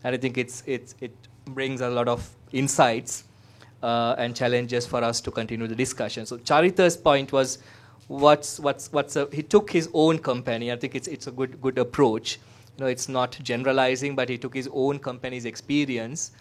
And I think it brings a lot of insights and challenges for us to continue the discussion. So Charita's point was, he took his own company. I think it's a good approach. It's not generalizing, but he took his own company's experience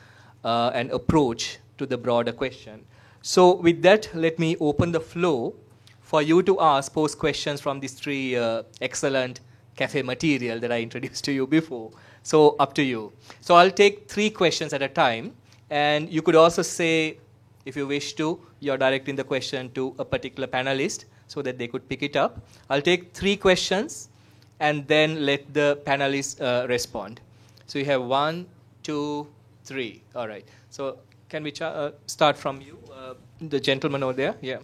and approach to the broader question. So with that, let me open the floor for you to pose questions from these three excellent cafe material that I introduced to you before. So up to you. So I'll take 3 questions at a time, and you could also say, if you wish to, you're directing the question to a particular panelist so that they could pick it up. I'll take 3 questions and then let the panelists respond. So you have 1, 2, 3. All right. So can we start from you, the gentleman over there? Yeah.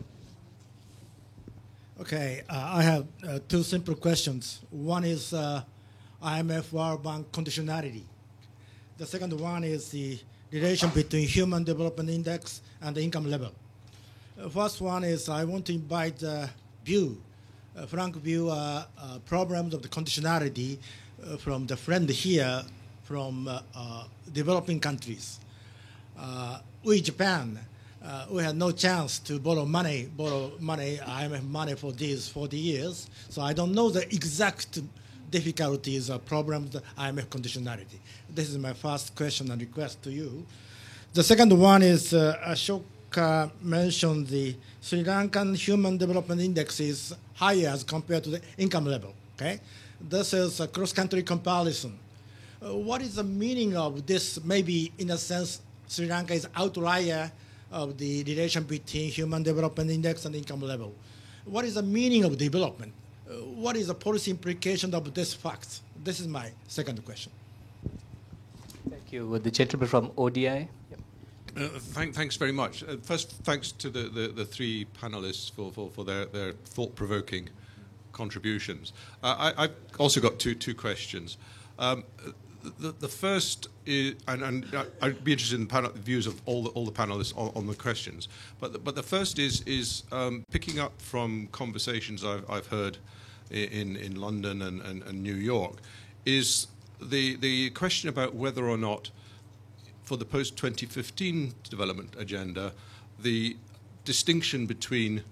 Okay, I have 2 simple questions. One is IMF World Bank conditionality. The second one is the relation between Human Development Index and the income level. First one is I want to invite Frank view problems of the conditionality from the friend here from developing countries. We, Japan, we had no chance to borrow money, IMF money for these 40 years. So I don't know the exact difficulties or problems of IMF conditionality. This is my first question and request to you. The second one is Ashoka mentioned the Sri Lankan Human Development Index is higher as compared to the income level. Okay, this is a cross-country comparison. What is the meaning of this? Maybe in a sense, Sri Lanka is outlier of the relation between Human Development Index and income level. What is the meaning of development? What is the policy implication of this fact? This is my second question. Thank you. The gentleman from ODI. Thanks very much. First, thanks to the 3 panelists for their thought-provoking contributions. I've also got two questions. The first is, and I'd be interested in the views of all the panelists on the questions. But the first is picking up from conversations I've heard in London and New York, is the question about whether or not, for the post-2015 development agenda, the distinction between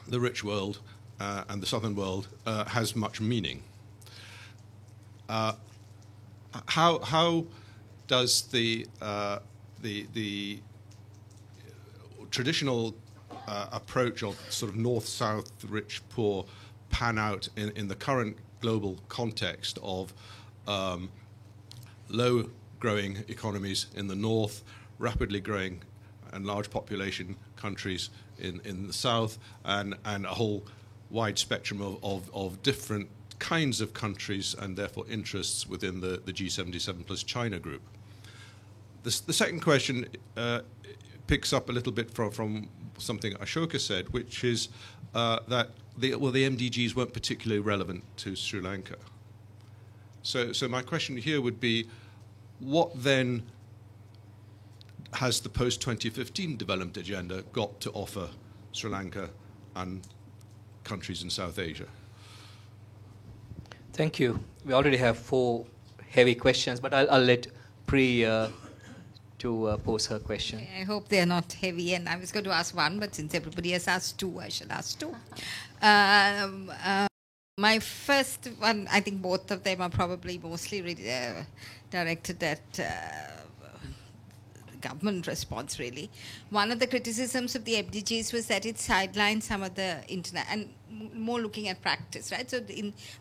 the rich world and the southern world has much meaning. How does the traditional approach of sort of north-south, rich-poor, pan out in the current global context of low-growing economies in the north, rapidly growing and large population countries in the south, and a whole wide spectrum of different kinds of countries and therefore interests within the G77 plus China group? The second question picks up a little bit from something Ashoka said, which is that the MDGs weren't particularly relevant to Sri Lanka. So my question here would be, what then has the post-2015 development agenda got to offer Sri Lanka and countries in South Asia? Thank you. We already have 4 heavy questions, but I'll let Pri to pose her question. I hope they are not heavy, and I was going to ask one, but since everybody has asked 2, I shall ask 2. My first one, I think both of them are probably mostly directed at government response really. One of the criticisms of the FDGs was that it sidelined some of the and more looking at practice, right? So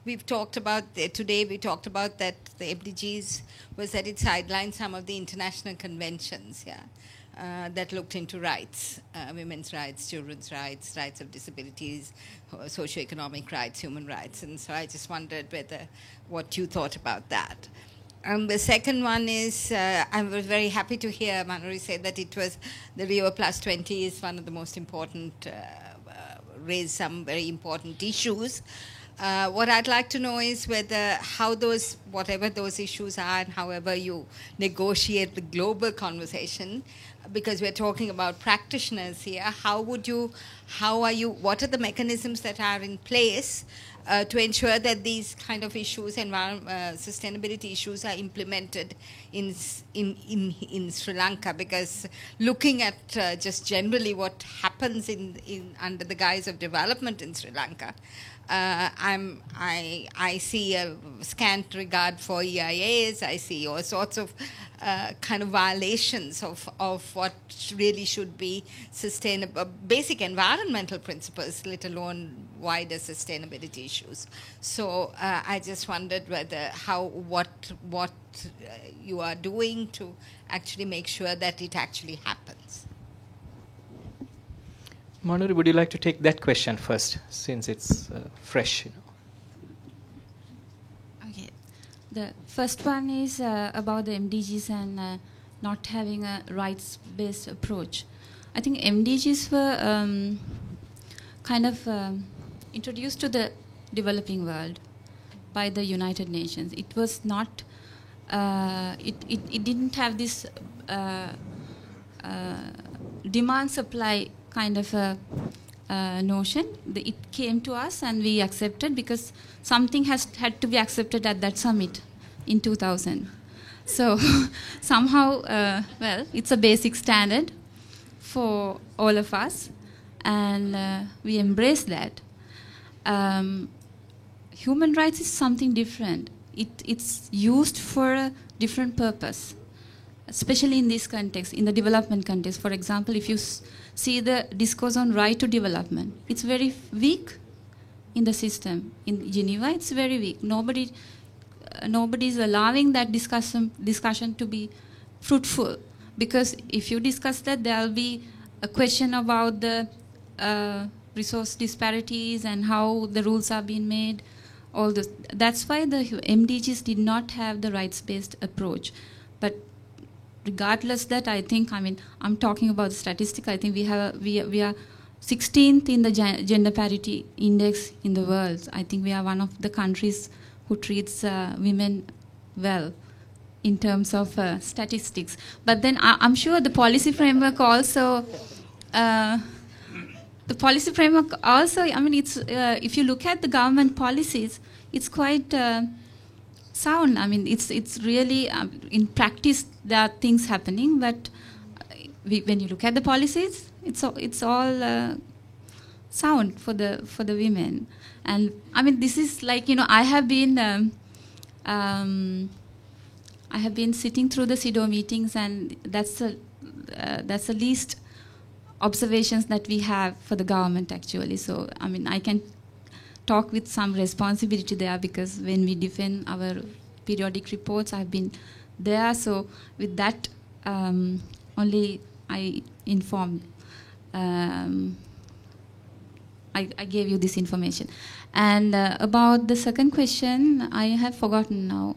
we've talked about, today we talked about that the FDGs was that it sidelined some of the international conventions, that looked into rights, women's rights, children's rights, rights of disabilities, socioeconomic rights, human rights. And so I just wondered what you thought about that. The second one is, I was very happy to hear Manori say that it was the Rio Plus 20 is one of the most important, raised some very important issues. What I'd like to know is whatever those issues are and however you negotiate the global conversation, because we're talking about practitioners here, what are the mechanisms that are in place to ensure that these kind of issues, sustainability issues, are implemented in Sri Lanka? Because looking at just generally what happens under the guise of development in Sri Lanka, I see a scant regard for EIAs. I see all sorts of kind of violations of what really should be sustainable, basic environmental principles, let alone wider sustainability issues. So I just wondered what you are doing to actually make sure that it actually happens. Manori, would you like to take that question first, since it's fresh? Okay. The first one is about the MDGs and not having a rights-based approach. I think MDGs were kind of introduced to the developing world by the United Nations. It was not, it didn't have this demand-supply kind of a notion. It came to us and we accepted because something had to be accepted at that summit in 2000. So somehow, it's a basic standard for all of us, and we embrace that. Human rights is something different. It's used for a different purpose, especially in this context, in the development context. For example, if you see the discourse on right to development, it's very weak in the system. In Geneva, it's very weak. Nobody is allowing that discussion to be fruitful, because if you discuss that, there will be a question about the resource disparities and how the rules are being made. All this. That's why the MDGs did not have the rights-based approach. But regardless that, I'm talking about the statistic. I think we are 16th in the gender parity index in the world. I think we are one of the countries who treats women well in terms of statistics. But then I'm sure the policy framework also. It's if you look at the government policies, it's quite sound. It's really in practice there are things happening, but when you look at the policies, it's all sound for the women. And this is like, I have been sitting through the CEDAW meetings, and that's the least observations that we have for the government actually. So I can talk with some responsibility there, because when we defend our periodic reports, I've been there. So with that only I informed. I gave you this information. And about the second question, I have forgotten now.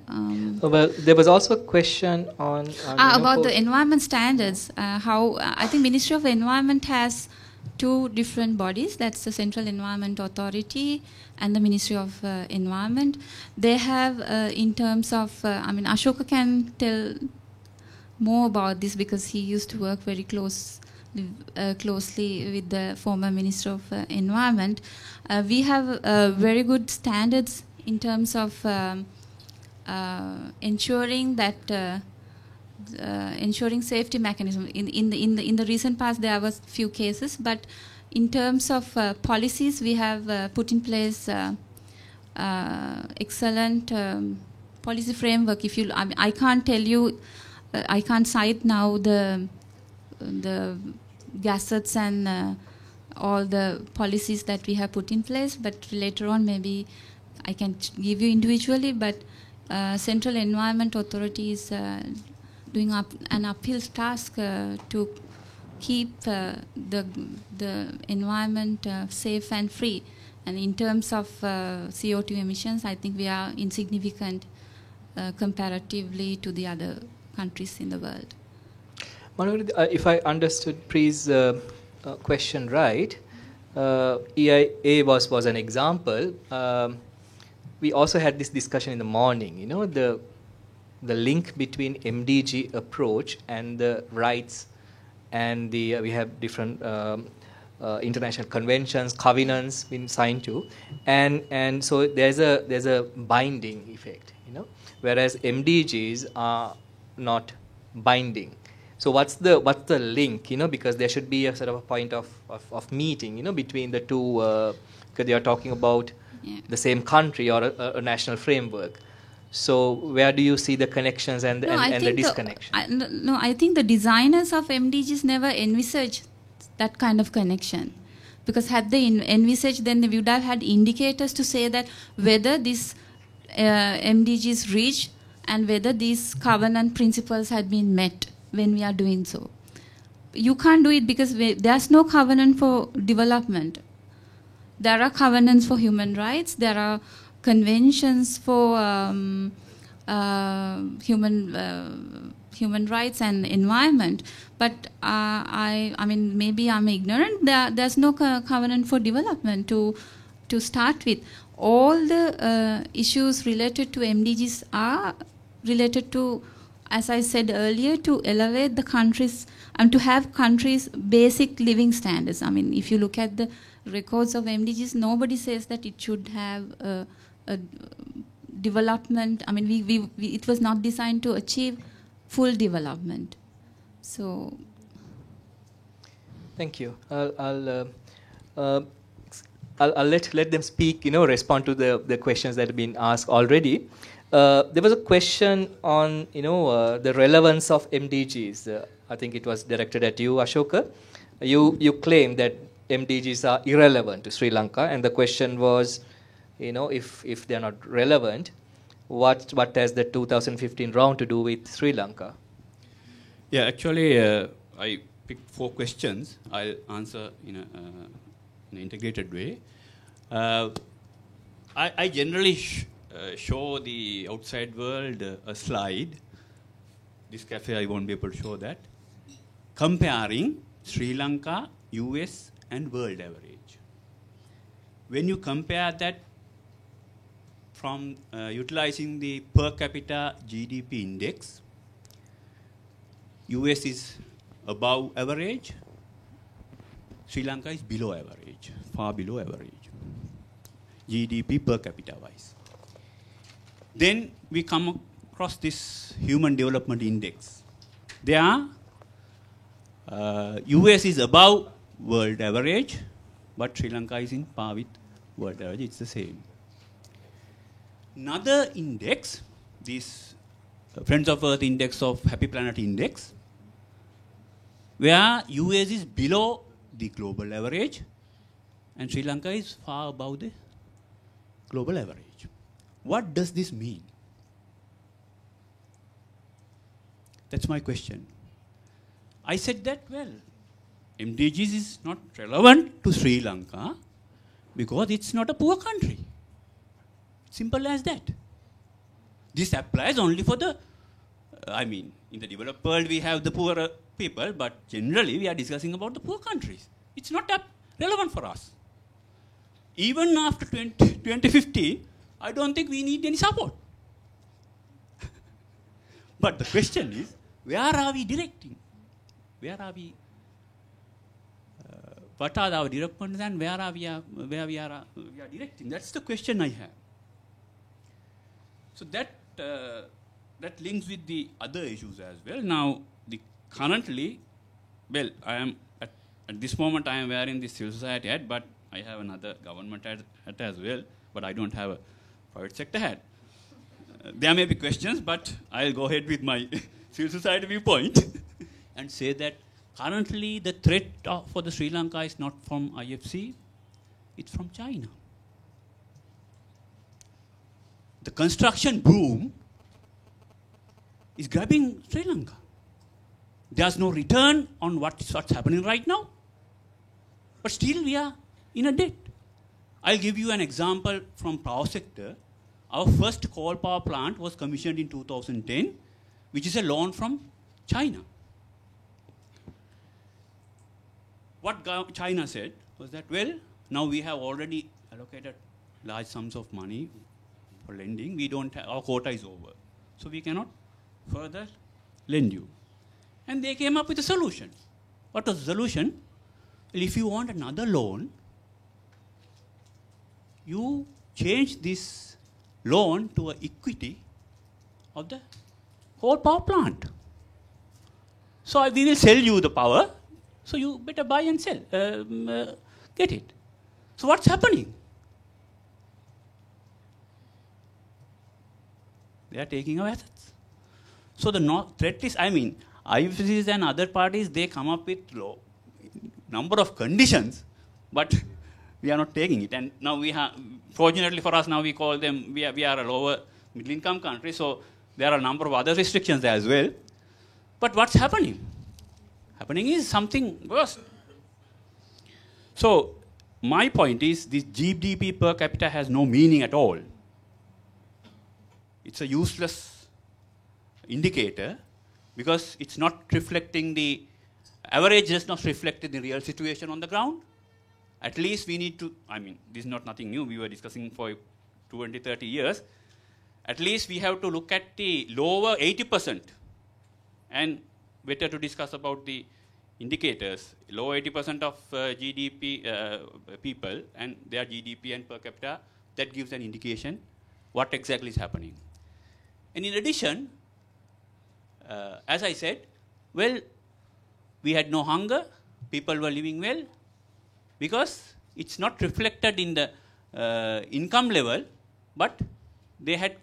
Well, there was also a question on about the environment standards. How I think Ministry of Environment has two different bodies. That's the Central Environment Authority and the Ministry of Environment. They have, in terms of, Ashoka can tell more about this because he used to work very closely with the former Minister of Environment. We have very good standards in terms of ensuring that ensuring safety mechanism. In the recent past, there was few cases, but in terms of policies, we have put in place excellent policy framework. If you, I can't tell you I can't cite now the gazettes and all the policies that we have put in place, but later on maybe I can give you individually. But Central Environment Authority is doing an uphill task to keep the environment safe and free. And in terms of CO2 emissions, I think we are insignificant comparatively to the other countries in the world. Manohar, if I understood Pri's question right, EIA was an example. We also had this discussion in the morning, you know, the link between MDG approach and the rights, and we have different international conventions, covenants been signed to, and so there's a binding effect, you know, whereas MDGs are not binding. So what's the link, you know, because there should be a sort of a point of meeting, you know, between the two, because they are talking about the same country or a national framework. So where do you see the connections and the disconnection? I think the designers of MDGs never envisaged that kind of connection, because had they envisaged, then they would have had indicators to say that whether this MDGs reached and whether these covenant principles had been met when we are doing so. You can't do it because there's no covenant for development. There are covenants for human rights. There are conventions for human rights and environment. But I mean, maybe I'm ignorant. There's no covenant for development to start with. All the issues related to MDGs are related to, as I said earlier, to elevate the countries and to have countries' basic living standards. I mean, if you look at the records of MDGs, nobody says that it should have a development. I mean, it was not designed to achieve full development. So, thank you. I'll let them speak. You know, respond to the questions that have been asked already. There was a question on, you know, the relevance of MDGs. I think it was directed at you, Ashoka. You claim that MDGs are irrelevant to Sri Lanka, and the question was, you know, if they are not relevant, what has the 2015 round to do with Sri Lanka? Yeah, actually, I picked 4 questions. I'll answer in an integrated way. I generally show the outside world a slide. This cafe, I won't be able to show that. Comparing Sri Lanka, US, and world average. When you compare that from utilizing the per capita GDP index, US is above average, Sri Lanka is below average, far below average, GDP per capita wise. Then we come across this Human Development Index. There, US is above world average, but Sri Lanka is in par with world average. It's the same. Another index, this Friends of Earth Index of Happy Planet Index, where US is below the global average and Sri Lanka is far above the global average. What does this mean? That's my question. I said that, well, MDGs is not relevant to Sri Lanka because it's not a poor country. Simple as that. This applies only for the, I mean, in the developed world we have the poorer people, but generally we are discussing about the poor countries. It's not relevant for us. Even after 2015, I don't think we need any support. But the question is, where are we directing? Where are we? What are our developments and where we are directing? That's the question I have. So that links with the other issues as well. Now, currently, well, I am at this moment I am wearing the civil society hat, but I have another government hat as well. But I don't have a private sector hat. There may be questions, but I'll go ahead with my civil society viewpoint and say that currently the threat for the Sri Lanka is not from IFC, it's from China. The construction boom is grabbing Sri Lanka. There's no return on what's happening right now. But still we are in a debt. I'll give you an example from power sector. Our first coal power plant was commissioned in 2010, which is a loan from China. What China said was that, well, now we have already allocated large sums of money for lending. We don't have, our quota is over. So we cannot further lend you. And they came up with a solution. What was the solution? Well, if you want another loan, you change this loan to an equity of the whole power plant. So we will sell you the power, so you better buy and sell, get it. So what's happening? They are taking our assets. So the threat is, IFCs and other parties, they come up with number of conditions, but we are not taking it. And now we have, fortunately for us, now we call them, we are a lower middle income country, so there are a number of other restrictions as well. But what's happening? Happening is something worse. So my point is, this GDP per capita has no meaning at all. It's a useless indicator because it's not reflecting the average, does not reflect the real situation on the ground. At least we need to, this is not nothing new, we were discussing for 20, 30 years. At least we have to look at the lower 80%, and better to discuss about the indicators. Lower 80% of GDP people and their GDP and per capita, that gives an indication what exactly is happening. And in addition, as I said, well, we had no hunger, people were living well, because it's not reflected in the income level, but they had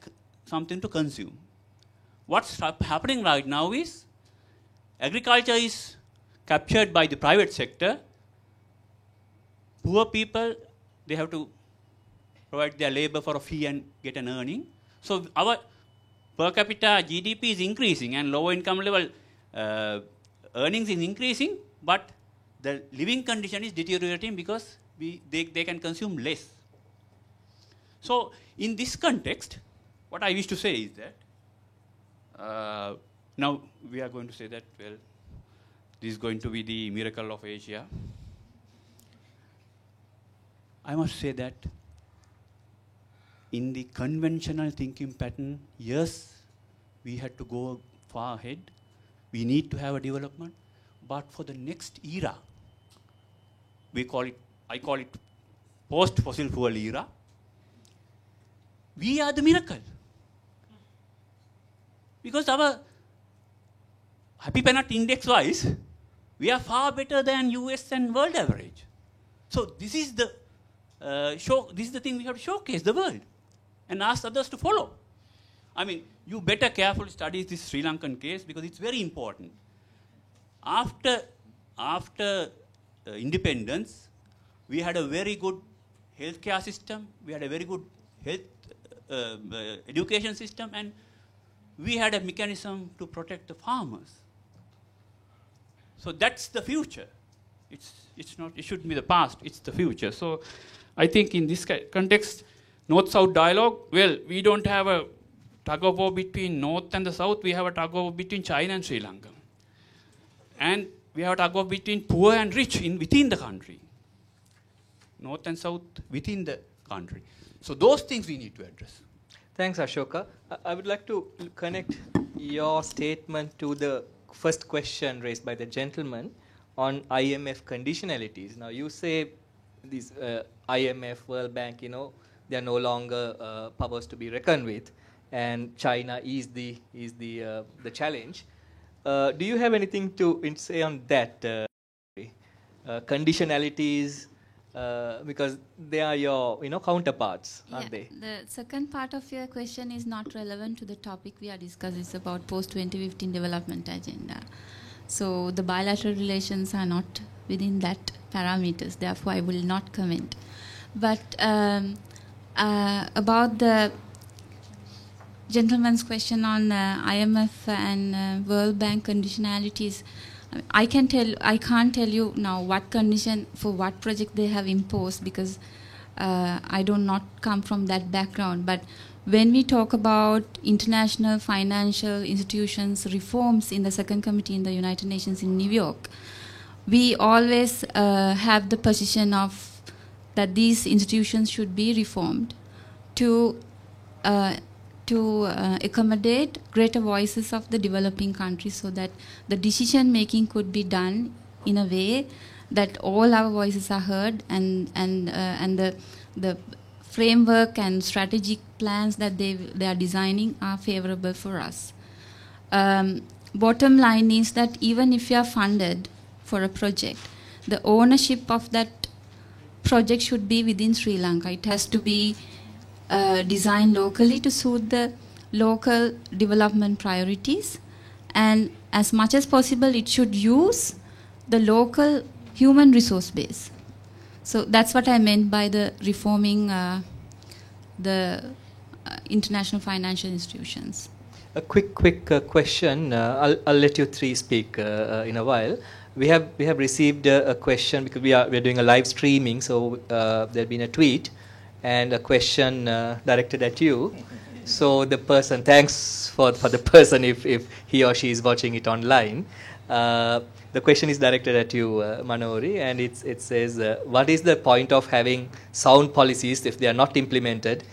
something to consume. What's happening right now is agriculture is captured by the private sector. Poor people, they have to provide their labor for a fee and get an earning. So our per capita GDP is increasing and lower income level earnings is increasing, but the living condition is deteriorating because they can consume less. So in this context, what I wish to say is that now we are going to say that, well, this is going to be the miracle of Asia. I must say that in the conventional thinking pattern, yes, we had to go far ahead. We need to have a development. But for the next era, I call it post-fossil fuel era, we are the miracle. Because our Happy Planet Index-wise, we are far better than US and world average. So this is the this is the thing we have to showcase the world and ask others to follow. You better carefully study this Sri Lankan case because it's very important. After independence, we had a very good healthcare system, we had a very good health education system, and we had a mechanism to protect the farmers. So that's the future. It's not, it shouldn't be the past, it's the future. So I think in this context, North-South dialogue, well, we don't have a tug-of-war between North and the South, we have a tug-of-war between China and Sri Lanka. And we have a tug-of-war between poor and rich within the country. North and South within the country. So those things we need to address. Thanks, Ashoka. I would like to connect your statement to the first question raised by the gentleman on IMF conditionalities. Now, you say these IMF, World Bank, they are no longer powers to be reckoned with, and China is the challenge. Do you have anything to say on that? Conditionalities, because they are your counterparts, aren't they? The second part of your question is not relevant to the topic we are discussing. It's about post-2015 development agenda. So the bilateral relations are not within that parameters. Therefore, I will not comment. But about the gentleman's question on IMF and World Bank conditionalities, I can't tell you now what condition for what project they have imposed, because I do not come from that background. But when we talk about international financial institutions reforms in the Second Committee in the United Nations in New York, we always have the position of that these institutions should be reformed to accommodate greater voices of the developing countries, so that the decision making could be done in a way that all our voices are heard, and the framework and strategic plans that they are designing are favorable for us. Bottom line is that even if you are funded for a project, the ownership of that project should be within Sri Lanka. It has to be designed locally to suit the local development priorities, and as much as possible it should use the local human resource base. So that's what I meant by the reforming the international financial institutions. A quick question. I'll let you three speak in a while. We have received a question because we're doing a live streaming, so there's been a tweet and a question directed at you. So the person, thanks for the person if he or she is watching it online. The question is directed at you, Manori, and it says, what is the point of having sound policies if they are not implemented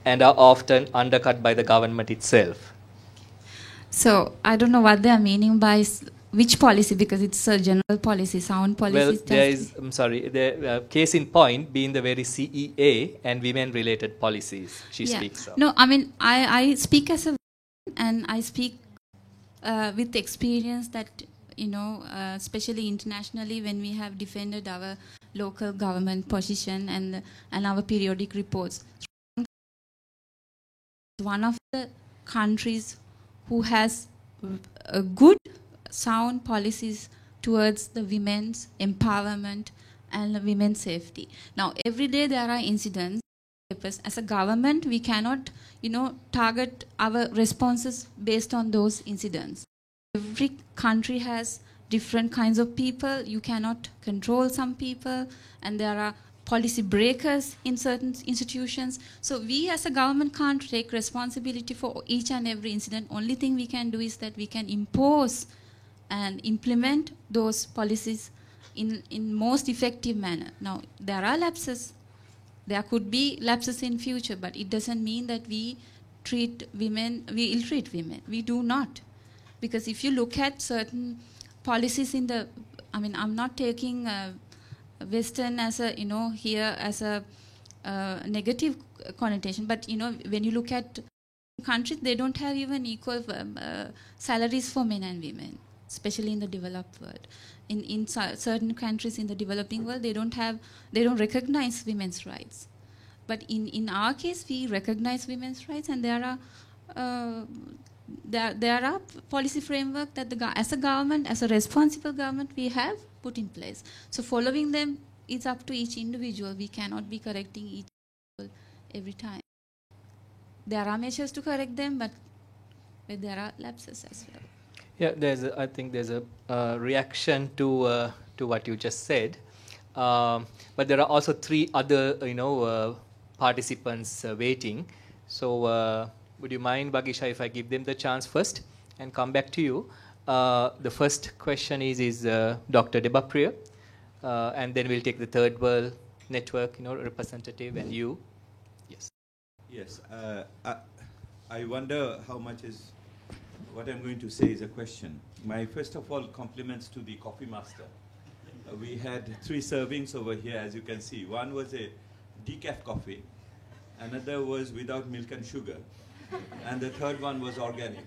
and are often undercut by the government itself? So I don't know what they are meaning by which policy, because it's a general policy, sound policy. Well, there is, the case in point being the very CEA and women-related policies she speaks of. No, I mean, I speak as a woman, and I speak with experience that, especially internationally, when we have defended our local government position and our periodic reports. One of the countries who has a good sound policies towards the women's empowerment and the women's safety. Now, every day there are incidents. As a government, we cannot, target our responses based on those incidents. Every country has different kinds of people. You cannot control some people, and there are policy breakers in certain institutions. So we as a government can't take responsibility for each and every incident. Only thing we can do is that we can impose and implement those policies in most effective manner. Now, there are lapses. There could be lapses in future, but it doesn't mean that we ill-treat women. We do not. Because if you look at certain policies I'm not taking Western as a, here as a negative connotation, but, when you look at countries, they don't have even equal salaries for men and women, especially in the developed world. In certain countries in the developing world, they don't recognize women's rights. But in our case, we recognize women's rights, and there are policy framework that as a government, as a responsible government, we have put in place. So following them is up to each individual. We cannot be correcting each individual every time. There are measures to correct them, but there are lapses as well. Yeah, I think there's a reaction to what you just said, but there are also three other participants waiting. So would you mind, Bagisha, if I give them the chance first and come back to you? The first question is Dr. Debapriya, and then we'll take the Third World Network representative and you. Yes, I wonder how much is what I'm going to say is a question. My first of all compliments to the coffee master. We had 3 servings over here, as you can see. One was a decaf coffee, another was without milk and sugar, and the third one was organic.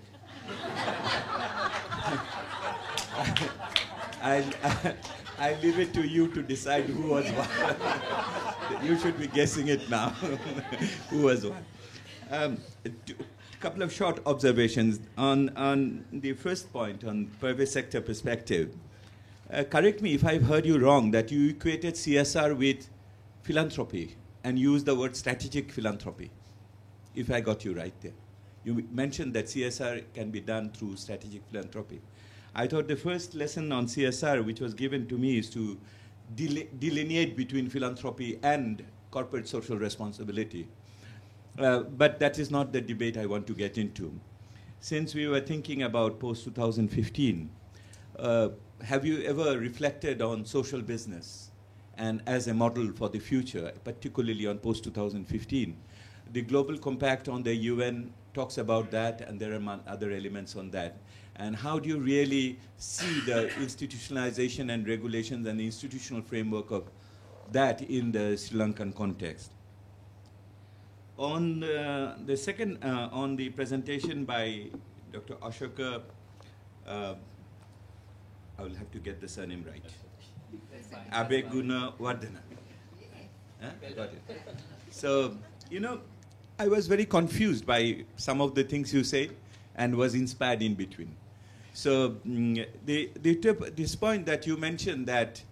I leave it to you to decide who was what. You should be guessing it now. Who was what? A couple of short observations on the first point on private sector perspective. Correct me if I've heard you wrong, that you equated CSR with philanthropy and used the word strategic philanthropy, if I got you right there. You mentioned that CSR can be done through strategic philanthropy. I thought the first lesson on CSR which was given to me is to delineate between philanthropy and corporate social responsibility. But that is not the debate I want to get into. Since we were thinking about post-2015, have you ever reflected on social business and as a model for the future, particularly on post-2015? The Global Compact on the UN talks about that, and there are other elements on that. And how do you really see the institutionalization and regulations and the institutional framework of that in the Sri Lankan context? On the second, on the presentation by Dr. Ashoka, I will have to get the surname right. Abeguna Wardana. Huh? Got it. So, you know, I was very confused by some of the things you said and was inspired in between. So, this point that you mentioned that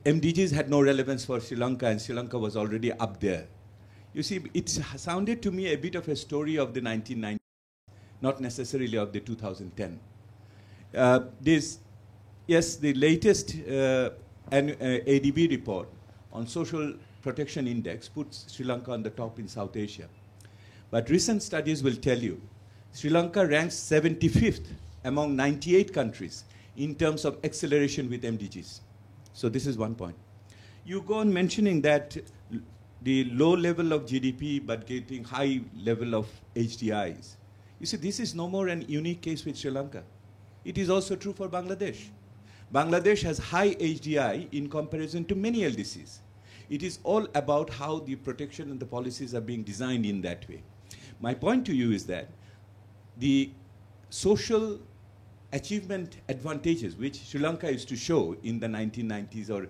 MDGs had no relevance for Sri Lanka and Sri Lanka was already up there. You see, it sounded to me a bit of a story of the 1990s, not necessarily of the 2010. Yes, the latest ADB report on social protection index puts Sri Lanka on the top in South Asia. But recent studies will tell you Sri Lanka ranks 75th among 98 countries in terms of acceleration with MDGs. So this is one point. You go on mentioning that the low level of GDP but getting high level of HDIs. You see, this is no more an unique case with Sri Lanka. It is also true for Bangladesh. Bangladesh has high HDI in comparison to many LDCs. It is all about how the protection and the policies are being designed in that way. My point to you is that the social achievement advantages which Sri Lanka used to show in the 1990s or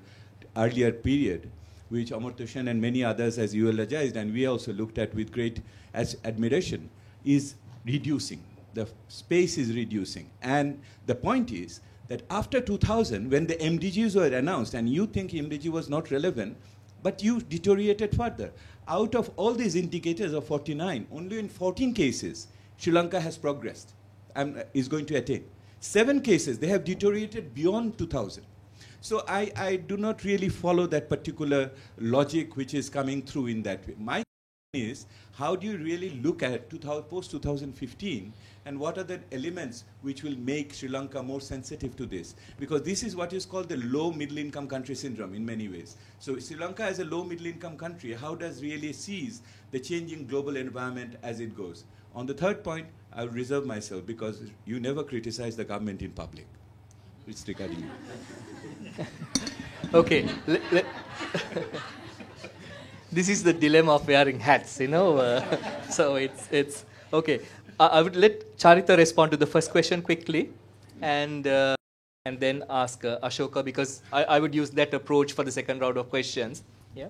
earlier period, which Amartya Sen and many others has eulogized and we also looked at with great admiration, is reducing. The space is reducing. And the point is that after 2000, when the MDGs were announced, and you think MDG was not relevant, but you deteriorated further. Out of all these indicators of 49, only in 14 cases, Sri Lanka has progressed and is going to attain. 7 cases, they have deteriorated beyond 2000. So I do not really follow that particular logic which is coming through in that way. My question is, how do you really look at post-2015 and what are the elements which will make Sri Lanka more sensitive to this? Because this is what is called the low middle income country syndrome in many ways. So Sri Lanka as a low middle income country, how does really sees the changing global environment as it goes? On the third point, I will reserve myself because you never criticize the government in public. It's regarding you. Okay. This is the dilemma of wearing hats, you know. So it's okay. I would let Charita respond to the first question quickly, and then ask Ashoka, because I would use that approach for the second round of questions. Yeah.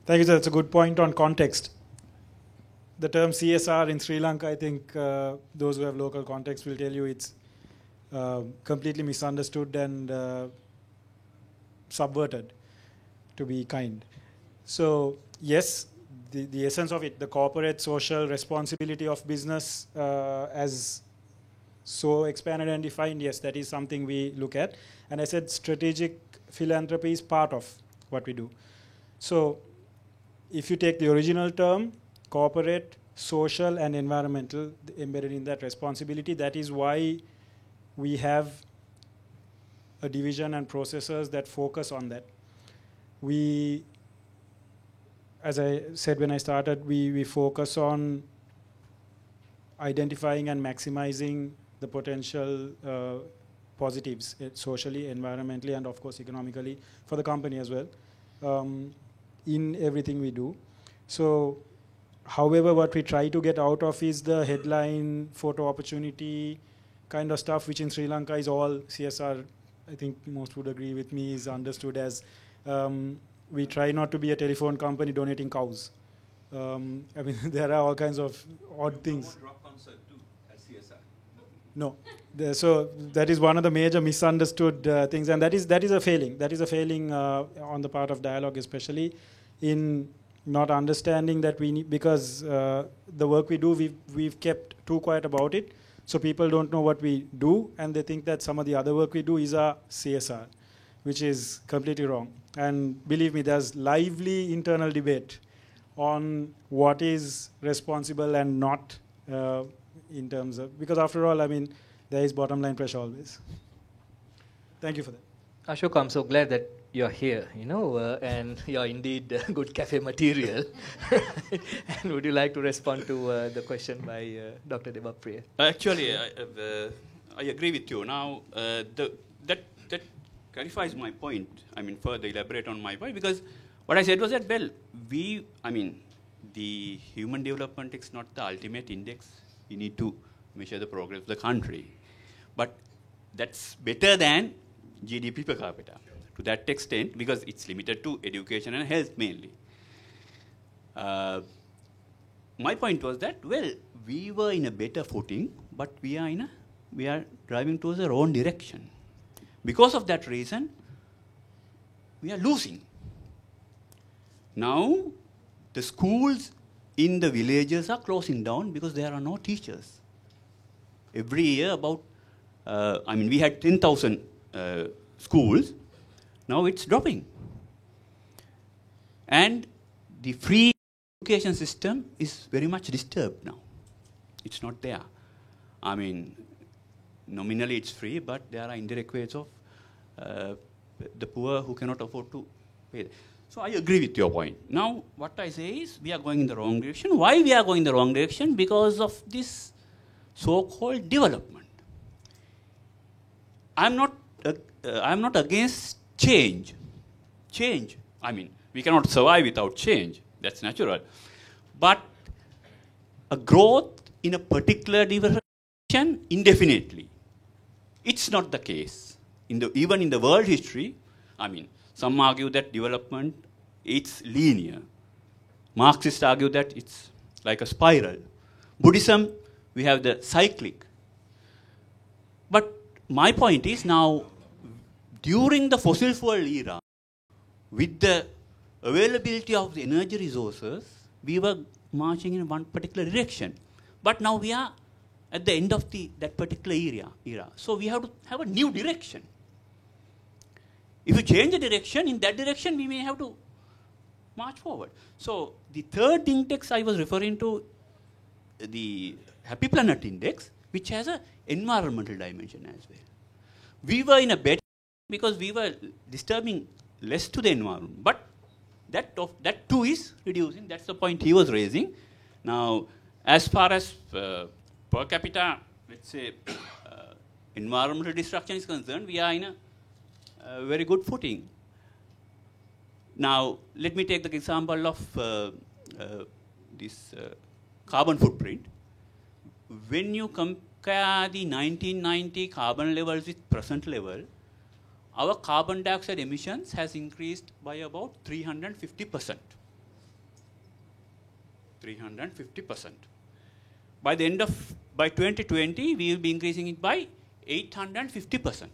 Thank you, sir. That's a good point on context. The term CSR in Sri Lanka, I think those who have local context will tell you it's completely misunderstood and subverted, to be kind. So, yes, the essence of it, the corporate social responsibility of business as so expanded and defined, yes, that is something we look at. And I said strategic philanthropy is part of what we do. So, if you take the original term, corporate, social, and environmental embedded in that responsibility, that is why we have a division and processors that focus on that. We, as I said when I started, we focus on identifying and maximizing the potential positives socially, environmentally, and of course economically for the company as well in everything we do. So, however, what we try to get out of is the headline photo opportunity kind of stuff, which in Sri Lanka is all CSR I think most would agree with me, is understood as we try not to be a telephone company donating cows. I mean, there are all kinds of odd things. Rock concert too as CSR. No. So that is one of the major misunderstood things, and that is a failing. That is a failing on the part of Dialogue, especially in not understanding that we need, because the work we do, we've kept too quiet about it, so people don't know what we do, and they think that some of the other work we do is our CSR, which is completely wrong. And believe me, there's lively internal debate on what is responsible and not in terms of, because after all, I mean, there is bottom line pressure always. Thank you for that. Ashok, I'm so glad that you're here, and you're indeed good cafe material. And would you like to respond to the question by Dr. Debapriya? Actually, I agree with you. Now, that clarifies my point. I mean, further elaborate on my point, because what I said was that, well, the human development is not the ultimate index. We need to measure the progress of the country. But that's better than GDP per capita to that extent, because it's limited to education and health mainly. My point was that, well, we were in a better footing, but we are driving towards the wrong direction. Because of that reason, we are losing. Now, the schools in the villages are closing down because there are no teachers. Every year we had 10,000 schools, now it's dropping. And the free education system is very much disturbed now. It's not there. I mean, nominally it's free, but there are indirect ways of the poor who cannot afford to pay. So I agree with your point. Now, what I say is we are going in the wrong direction. Why we are going in the wrong direction? Because of this so-called development. I'm not against change. Change. I mean, we cannot survive without change. That's natural. But a growth in a particular direction indefinitely, it's not the case. Even in the world history, I mean, some argue that development, it's linear. Marxists argue that it's like a spiral. Buddhism, we have the cyclic. But my point is now, during the fossil fuel era, with the availability of the energy resources, we were marching in one particular direction. But now we are at the end of that particular era. So we have to have a new direction. If you change the direction, in that direction we may have to march forward. So the third index I was referring to, the Happy Planet Index, which has an environmental dimension as well. We were in a better because we were disturbing less to the environment. But that too is reducing. That's the point he was raising. Now, as far as per capita, let's say, environmental destruction is concerned, we are in a very good footing. Now, let me take the example of this carbon footprint. When you compare the 1990 carbon levels with present level, our carbon dioxide emissions has increased by about 350%. 350%. By 2020, we will be increasing it by 850%.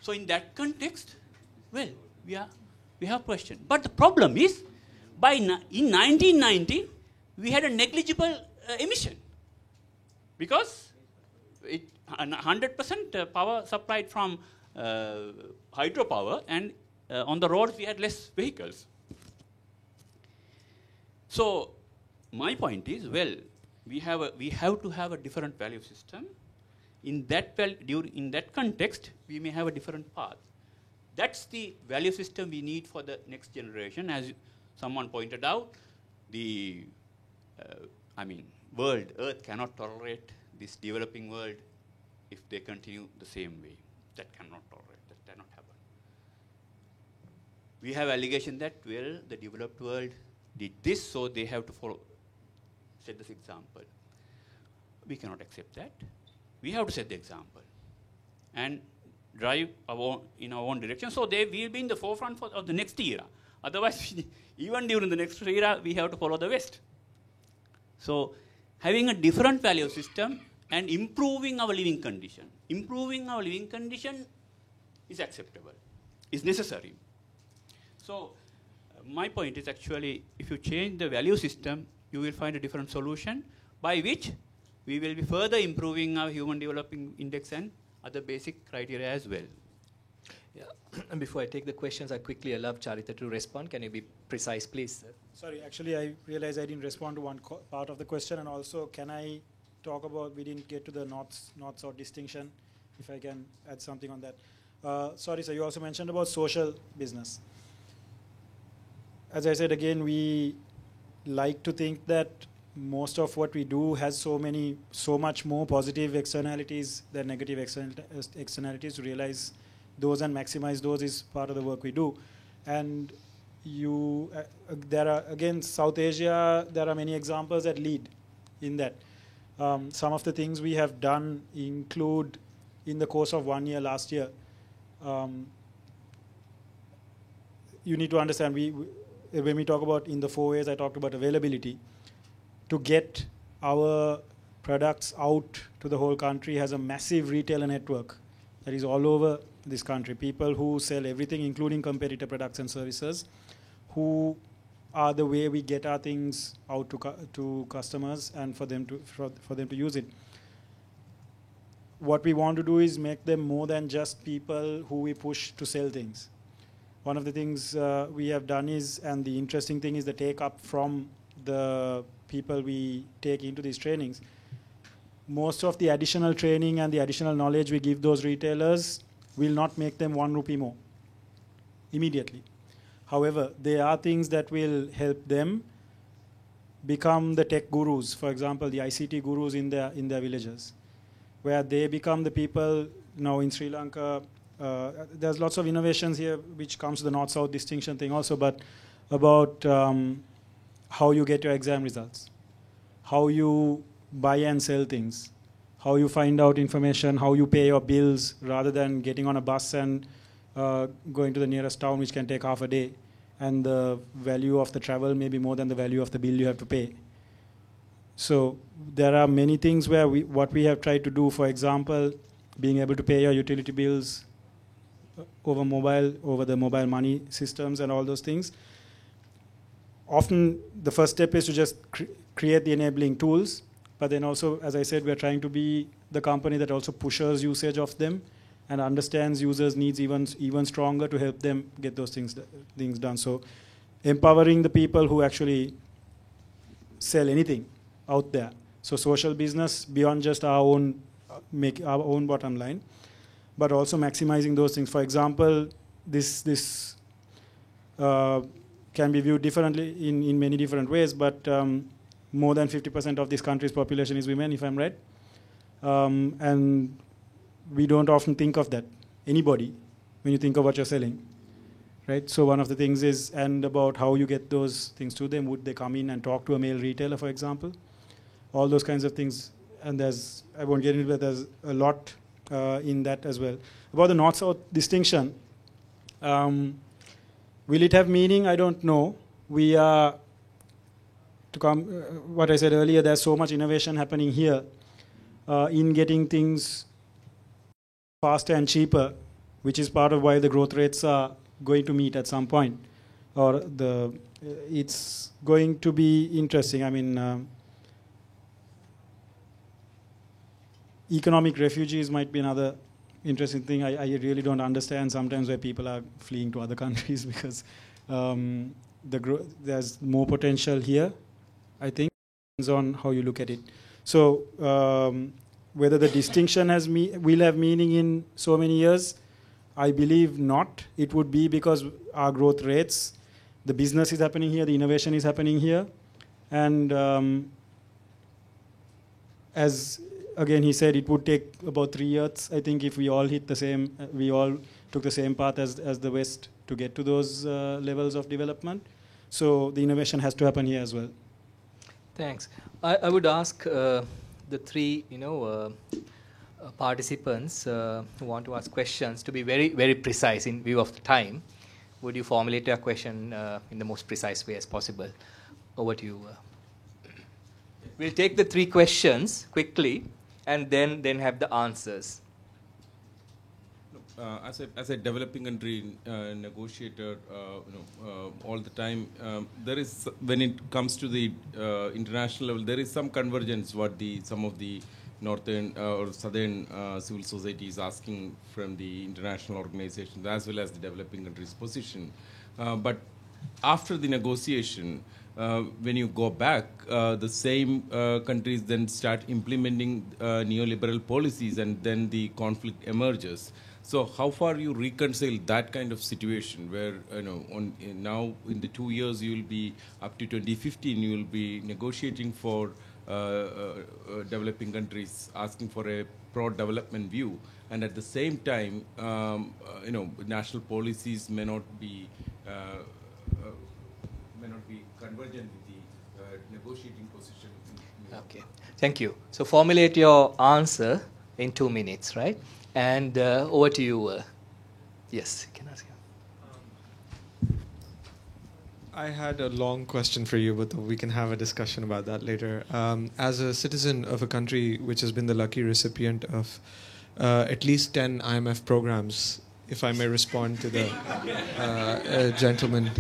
So in that context, well, we have question. But the problem is, in 1990, we had a negligible emission because 100% power supplied from hydropower, and on the roads we had less vehicles. So my point is, well, we have to have a different value system. In that context, we may have a different path. That's the value system we need for the next generation. As someone pointed out, the world, Earth cannot tolerate this developing world if they continue the same way. That cannot tolerate. That cannot happen. We have allegation that, well, the developed world did this, so they have to set this example. We cannot accept that. We have to set the example. and drive in our own direction. So they will be in the forefront of the next era. Otherwise, even during the next era, we have to follow the West. So having a different value system and improving our living condition. Improving our living condition is acceptable, is necessary. So my point is actually, if you change the value system, you will find a different solution by which we will be further improving our Human Development Index and other basic criteria as well. Yeah. And before I take the questions, I quickly allow Charita to respond. Can you be precise, please? Sorry, actually, I realized I didn't respond to one part of the question, and also, can I talk about, we didn't get to the north-south distinction, if I can add something on that. Sorry, sir, you also mentioned about social business. As I said, again, we like to think that most of what we do has so much more positive externalities than negative externalities. To realize those and maximize those is part of the work we do. And there are, again, South Asia, there are many examples that lead in that. Some of the things we have done include, in the course of 1 year last year, you need to understand, when we talk about in the 4 ways, I talked about availability. To get our products out to the whole country has a massive retailer network that is all over this country. People who sell everything, including competitor products and services, who are the way we get our things out to customers and for them to use it. What we want to do is make them more than just people who we push to sell things. One of the things we have done is, and the interesting thing is the take-up from the people we take into these trainings. Most of the additional training and the additional knowledge we give those retailers will not make them 1 rupee more immediately. However, there are things that will help them become the tech gurus, for example, the ICT gurus in their villages, where they become the people. Now in Sri Lanka, there's lots of innovations here which comes to the north-south distinction thing also, but about how you get your exam results, how you buy and sell things, how you find out information, how you pay your bills rather than getting on a bus and going to the nearest town, which can take half a day, and the value of the travel may be more than the value of the bill you have to pay. So there are many things where what we have tried to do, for example, being able to pay your utility bills over the mobile money systems and all those things. Often the first step is to just create the enabling tools, but then also, as I said, we're trying to be the company that also pushes usage of them and understands users' needs even stronger to help them get those things done. So empowering the people who actually sell anything out there. So social business beyond just our own bottom line, but also maximizing those things. For example, this can be viewed differently in many different ways, but more than 50% of this country's population is women, if I'm right. And we don't often think of that, anybody, when you think of what you're selling, right? So one of the things is, and about how you get those things to them. Would they come in and talk to a male retailer, for example? All those kinds of things. And I won't get into it, but there's a lot in that as well. About the north-south distinction, will it have meaning? I don't know. We are, what I said earlier, there's so much innovation happening here in getting things faster and cheaper, which is part of why the growth rates are going to meet at some point. Or it's going to be interesting. I mean, economic refugees might be another interesting thing. I really don't understand sometimes why people are fleeing to other countries because there's more potential here, I think. Depends on how you look at it. So whether the distinction will have meaning in so many years, I believe not. It would be because our growth rates, the business is happening here, the innovation is happening here, and as again he said, it would take about 3 years, I think, if we all took the same path as the West to get to those levels of development. So the innovation has to happen here as well. Thanks. I would ask the three, participants who want to ask questions to be very, very precise in view of the time. Would you formulate your question in the most precise way as possible? Over to you. We'll take the 3 questions quickly and then have the answers. As a developing country negotiator, all the time, there is, when it comes to the international level, there is some convergence what some of the northern or southern civil society is asking from the international organizations as well as the developing countries' position. But after the negotiation, when you go back, the same countries then start implementing neoliberal policies, and then the conflict emerges. So how far you reconcile that kind of situation where, now in the 2 years you will be up to 2015, you will be negotiating for developing countries, asking for a pro-development view, and at the same time, national policies may not be convergent with the negotiating position. Okay, thank you. So formulate your answer in 2 minutes, right? And over to you. Yes, you can ask him. I had a long question for you, but we can have a discussion about that later. As a citizen of a country which has been the lucky recipient of at least 10 IMF programs, if I may respond to the gentleman,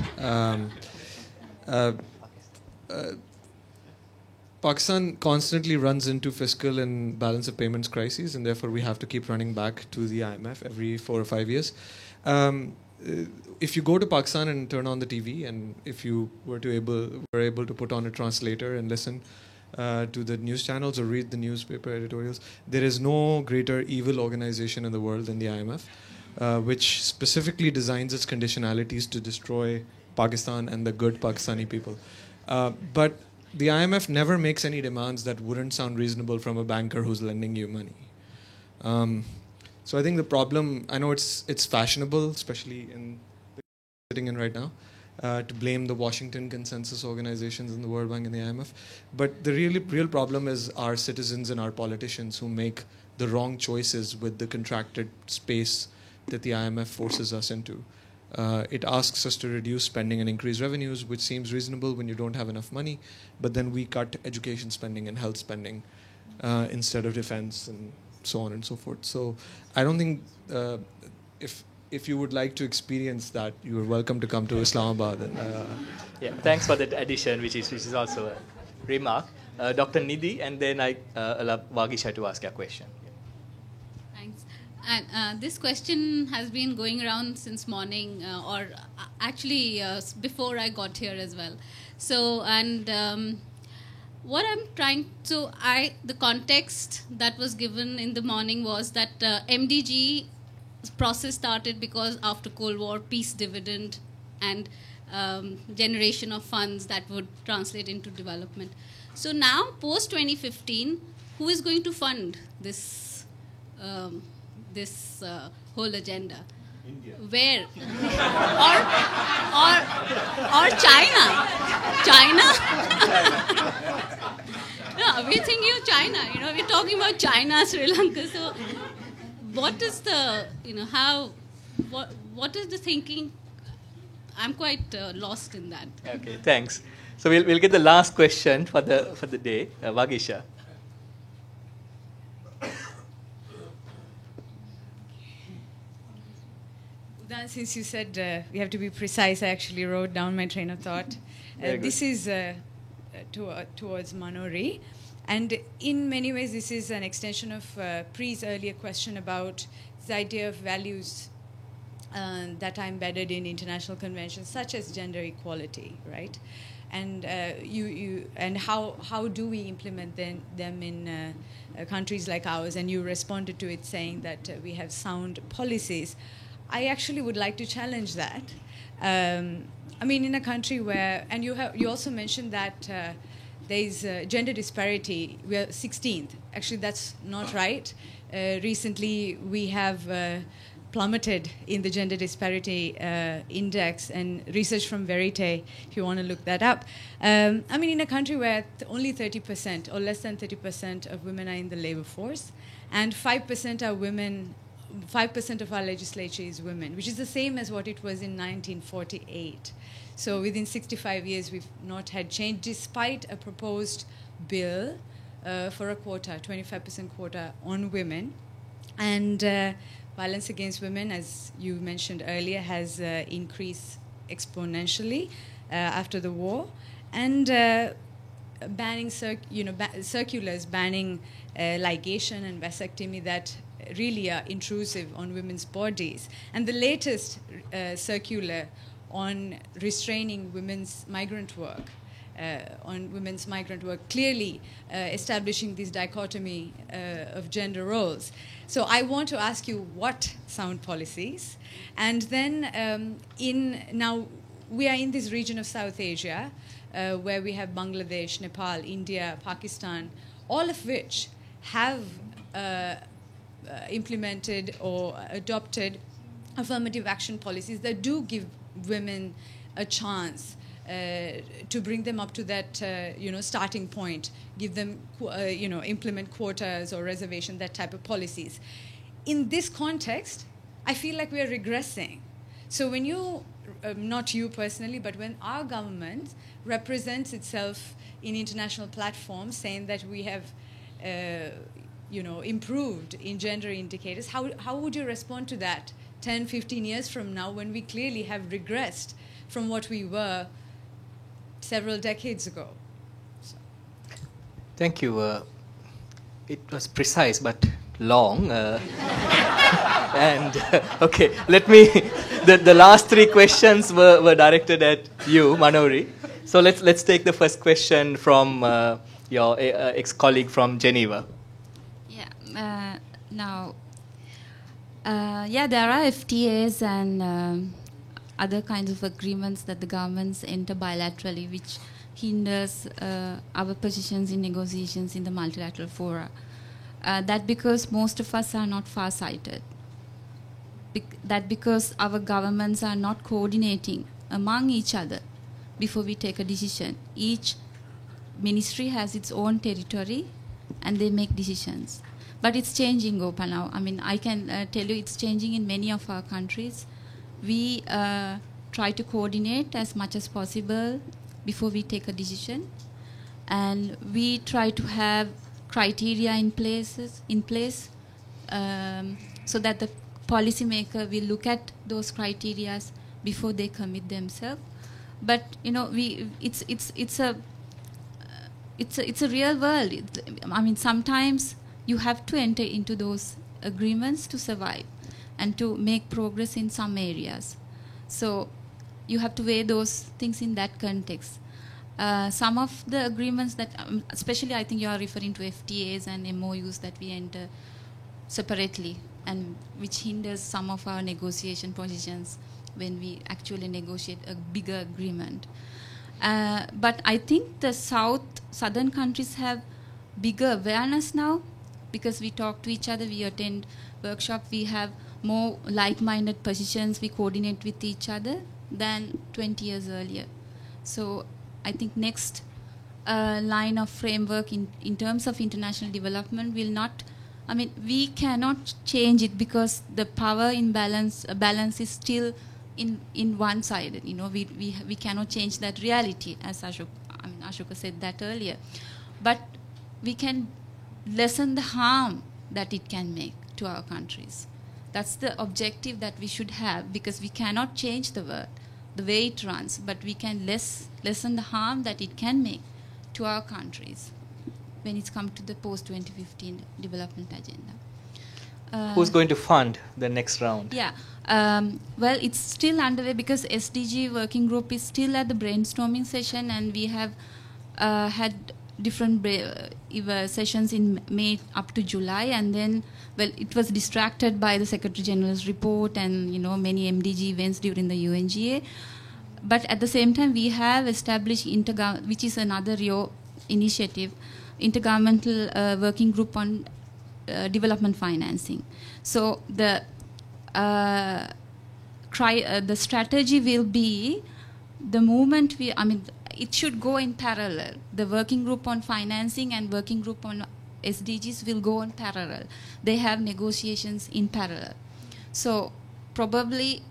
Pakistan constantly runs into fiscal and balance of payments crises, and therefore we have to keep running back to the IMF every 4 or 5 years. If you go to Pakistan and turn on the TV, and if you were able to put on a translator and listen to the news channels or read the newspaper editorials, there is no greater evil organization in the world than the IMF, which specifically designs its conditionalities to destroy Pakistan and the good Pakistani people. But the IMF never makes any demands that wouldn't sound reasonable from a banker who's lending you money. So I think the problem, I know it's fashionable, especially in the sitting in right now, to blame the Washington Consensus organizations and the World Bank and the IMF. But the real problem is our citizens and our politicians who make the wrong choices with the contracted space that the IMF forces us into. It asks us to reduce spending and increase revenues, which seems reasonable when you don't have enough money, but then we cut education spending and health spending instead of defense and so on and so forth. So I don't think if you would like to experience that, you are welcome to come to Islamabad. Yeah, thanks for that addition, which is also a remark. Dr. Nidhi, and then I allow Vagisha to ask a question. Thanks. And this question has been going around since morning, or actually before I got here as well. So, and what I'm trying to, the context that was given in the morning was that MDG process started because after Cold War, peace dividend and generation of funds that would translate into development. So now, post 2015, who is going to fund this whole agenda? India. Where? or China? China? No, we're thinking of China. We're talking about China, Sri Lanka. So, what is the, what is the thinking? I'm quite lost in that. Okay, thanks. So we'll get the last question for the day, Vagisha. Since you said we have to be precise, I actually wrote down my train of thought. This is towards Manori. And in many ways, this is an extension of Pri's earlier question about the idea of values that are embedded in international conventions, such as gender equality, right? And and how do we implement them in countries like ours? And you responded to it saying that we have sound policies. I actually would like to challenge that. I mean, in a country where, and you also mentioned that there is gender disparity. We are 16th. Actually, that's not right. Recently, we have plummeted in the gender disparity index, and research from Verite, if you want to look that up. I mean, in a country where only 30% or less than 30% of women are in the labor force, and 5% are women, 5% of our legislature is women, which is the same as what it was in 1948. So within 65 years, we've not had change, despite a proposed bill for a quota, 25% quota on women. And violence against women, as you mentioned earlier, has increased exponentially after the war. And banning circulars banning ligation and vasectomy that really are intrusive on women's bodies. And the latest circular on restraining women's migrant work, clearly establishing this dichotomy of gender roles. So I want to ask you, what sound policies? And then now we are in this region of South Asia, where we have Bangladesh, Nepal, India, Pakistan, all of which have implemented or adopted affirmative action policies that do give women a chance to bring them up to that starting point, give them implement quotas or reservation, that type of policies. In this context, I feel like we are regressing. So when you, not you personally, but when our government represents itself in international platforms saying that we have improved in gender indicators, how would you respond to that 10, 15 years from now, when we clearly have regressed from what we were several decades ago? So. Thank you. It was precise but long. Okay, let me. The last three questions were directed at you, Manori. So let's take the first question from your ex-colleague from Geneva. Yeah. There are FTAs and other kinds of agreements that the governments enter bilaterally, which hinders our positions in negotiations in the multilateral fora. That because most of us are not far-sighted. That because our governments are not coordinating among each other before we take a decision. Each ministry has its own territory and they make decisions. But it's changing, Gopa, now. I mean, I can tell you it's changing in many of our countries. We try to coordinate as much as possible before we take a decision. And we try to have criteria in place so that the policymaker will look at those criteria before they commit themselves. But it's a real world. I mean, sometimes you have to enter into those agreements to survive and to make progress in some areas. So you have to weigh those things in that context. Some of the agreements that, especially I think you are referring to FTAs and MOUs that we enter separately, and which hinders some of our negotiation positions when we actually negotiate a bigger agreement. But I think the southern countries have bigger awareness now, because we talk to each other, we attend workshops, we have more like-minded positions, we coordinate with each other than 20 years earlier. So I think next line of framework in terms of international development will not, I mean, we cannot change it because the power balance is still in one side. We cannot change that reality, as Ashoka said that earlier. But we can lessen the harm that it can make to our countries. That's the objective that we should have, because we cannot change the world, the way it runs, but we can lessen the harm that it can make to our countries when it's come to the post-2015 development agenda. Who's going to fund the next round? Yeah. Well, it's still underway because SDG working group is still at the brainstorming session, and we have had different sessions in May up to July, and then, well, it was distracted by the Secretary General's report and many MDG events during the UNGA. But at the same time, we have established which is another Rio initiative, Intergovernmental Working Group on Development Financing. So the the strategy will be the moment it should go in parallel. The working group on financing and working group on SDGs will go in parallel. They have negotiations in parallel. So probably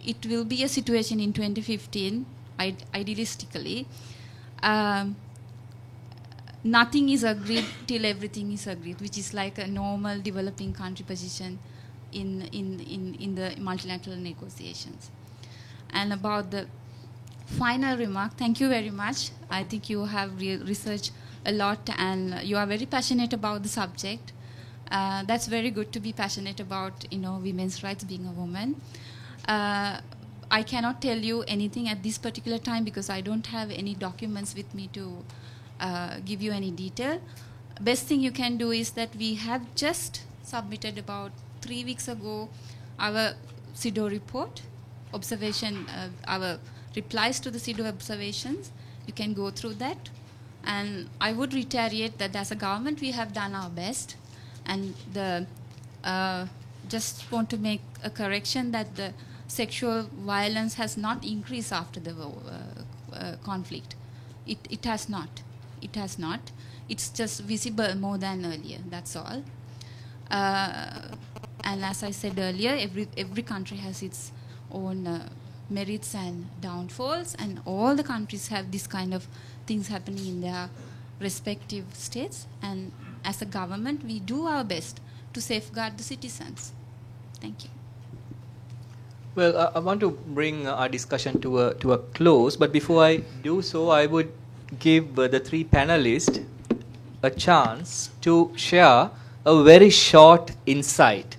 it will be a situation in 2015, idealistically. Nothing is agreed till everything is agreed, which is like a normal developing country position in the multilateral negotiations. And about the final remark, thank you very much. I think you have researched a lot and you are very passionate about the subject. That's very good to be passionate about, women's rights, being a woman. I cannot tell you anything at this particular time because I don't have any documents with me to give you any detail. Best thing you can do is that we have just submitted about 3 weeks ago our CEDAW report, observation, our replies to the CEDAW observations. You can go through that. And I would reiterate that as a government we have done our best. And just want to make a correction that the sexual violence has not increased after the conflict. It has not. It has not. It's just visible more than earlier. That's all. And as I said earlier, every country has its own merits and downfalls, and all the countries have this kind of things happening in their respective states. And as a government, we do our best to safeguard the citizens. Thank you. Well, I want to bring our discussion to a close, but before I do so, I would give the 3 panelists a chance to share a very short insight,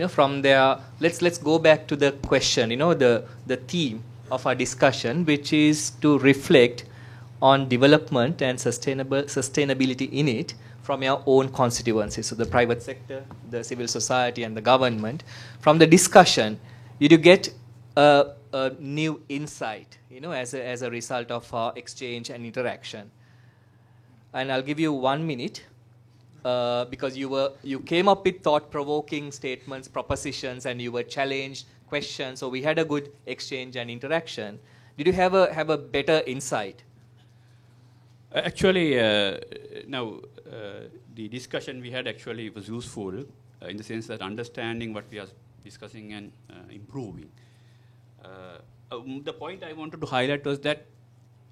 from their. Let's go back to the question, the theme of our discussion, which is to reflect on development and sustainability in it from your own constituencies, so the private sector, the civil society, and the government. From the discussion, did you get a new insight, as a result of our exchange and interaction? And I'll give you 1 minute, because you came up with thought-provoking statements, propositions, and you were challenged, questions. So we had a good exchange and interaction. Did you have a better insight? Actually, the discussion we had actually was useful in the sense that understanding what we are discussing and improving. The point I wanted to highlight was that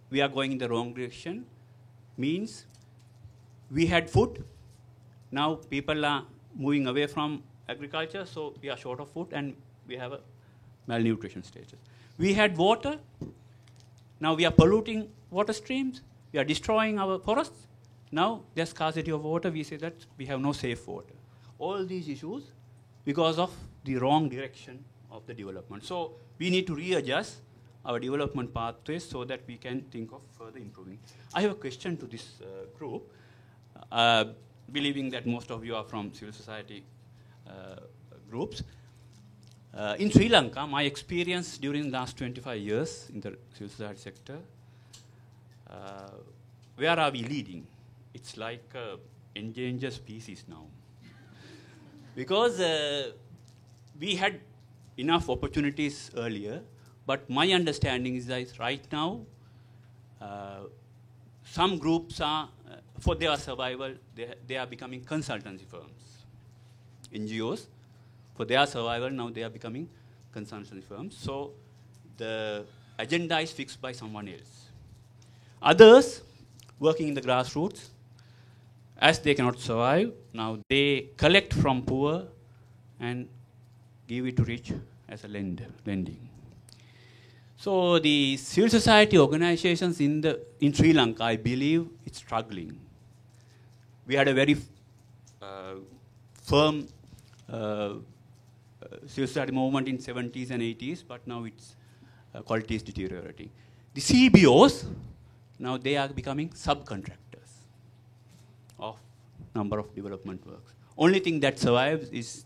we are going in the wrong direction. Means we had food, now people are moving away from agriculture, so we are short of food and we have a malnutrition status. We had water, now we are polluting water streams, we are destroying our forests. Now there's scarcity of water, we say that we have no safe water. All these issues because of the wrong direction of the development. So we need to readjust our development pathways so that we can think of further improving. I have a question to this group. Believing that most of you are from civil society groups. In Sri Lanka, my experience during the last 25 years in the civil society sector, where are we leading? It's like endangered species now. Because we had enough opportunities earlier, but my understanding is that right now, some groups are, for their survival, they are becoming consultancy firms. NGOs, for their survival, now they are becoming consultancy firms. So the agenda is fixed by someone else. Others, working in the grassroots, as they cannot survive, now they collect from poor and give it to rich as a lending. So the civil society organizations in Sri Lanka, I believe, it's struggling. We had a very firm civil society movement in 70s and 80s, but now its quality is deteriorating. The CBOs, now they are becoming subcontractors of number of development works. Only thing that survives is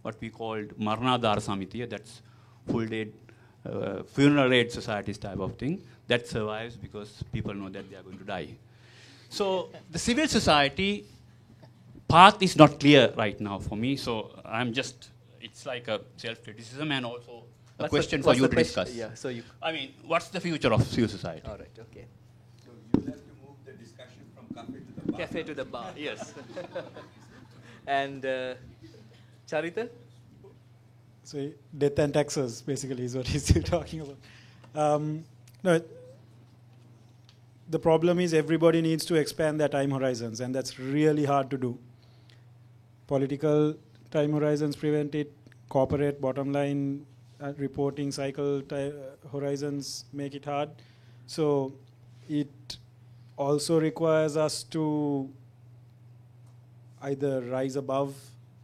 what we called Marnadhara Samitiya, that's full day funeral aid societies type of thing. That survives because people know that they are going to die. So the civil society path is not clear right now for me, so I'm just it's like a self-criticism and also a What's question the- for what's you the to question? discuss. Yeah, so you- I mean, what's the future of civil society? All right, okay. So you'll have to move the discussion from cafe to the bar. Cafe to the bar, yes. And Charita? So death and taxes, basically, is what he's talking about. No, the problem is everybody needs to expand their time horizons, and that's really hard to do. Political time horizons prevent it. Corporate bottom line reporting cycle horizons make it hard. So it also requires us to either rise above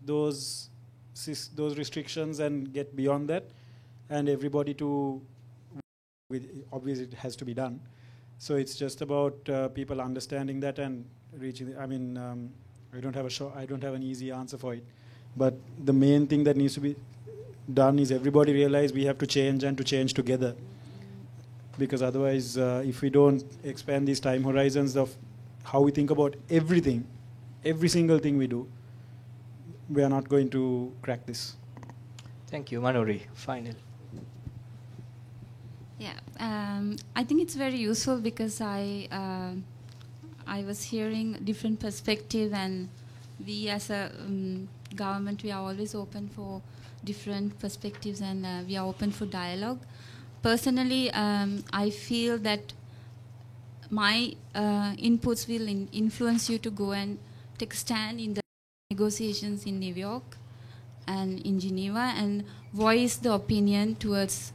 those restrictions and get beyond that, and everybody to, obviously it has to be done. So it's just about people understanding that and reaching. I mean, I don't have an easy answer for it, but the main thing that needs to be done is everybody realize we have to change and to change together. Because otherwise, if we don't expand these time horizons of how we think about everything, every single thing we do, we are not going to crack this. Thank you. Manori, final. Yeah, I think it's very useful because I was hearing different perspective, and we as a government, we are always open for different perspectives, and we are open for dialogue. Personally, I feel that my inputs will influence you to go and take a stand in the negotiations in New York and in Geneva and voice the opinion towards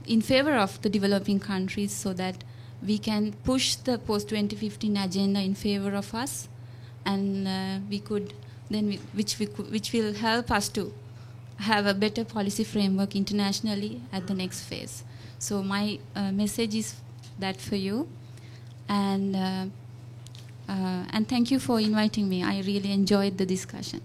in favor of the developing countries, so that we can push the post-2015 agenda in favor of us, and we could then which will help us to have a better policy framework internationally at the next phase. So my message is that for you, and thank you for inviting me. I really enjoyed the discussion.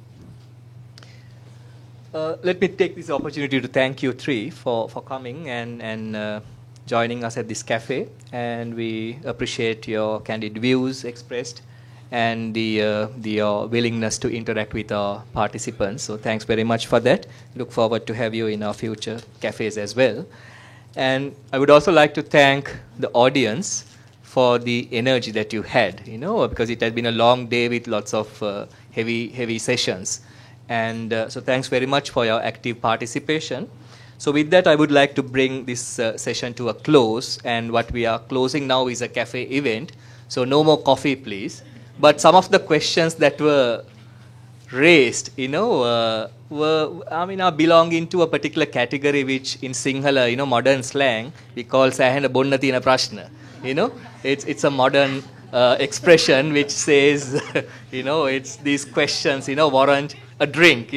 Let me take this opportunity to thank you three for coming and joining us at this cafe, and we appreciate your candid views expressed and the willingness to interact with our participants. So thanks very much for that. Look forward to have you in our future cafes as well. And I would also like to thank the audience for the energy that you had, because it had been a long day with lots of heavy sessions. And so thanks very much for your active participation. So with that, I would like to bring this session to a close. And what we are closing now is a cafe event. So no more coffee, please. But some of the questions that were raised, are belonging to a particular category which in Sinhala, modern slang, we call sahana bonna thiyena prashna. It's a modern expression which says, it's these questions, warrant a drink,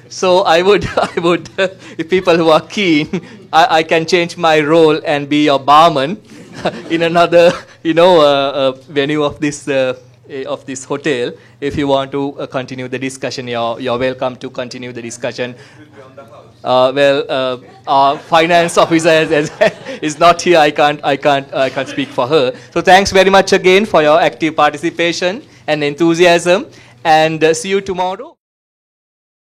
So I would, if people who are keen, I can change my role and be your barman in another, venue of this hotel. If you want to continue the discussion, you're welcome to continue the discussion. Our finance officer is not here. I can't speak for her. So thanks very much again for your active participation and enthusiasm, and see you tomorrow.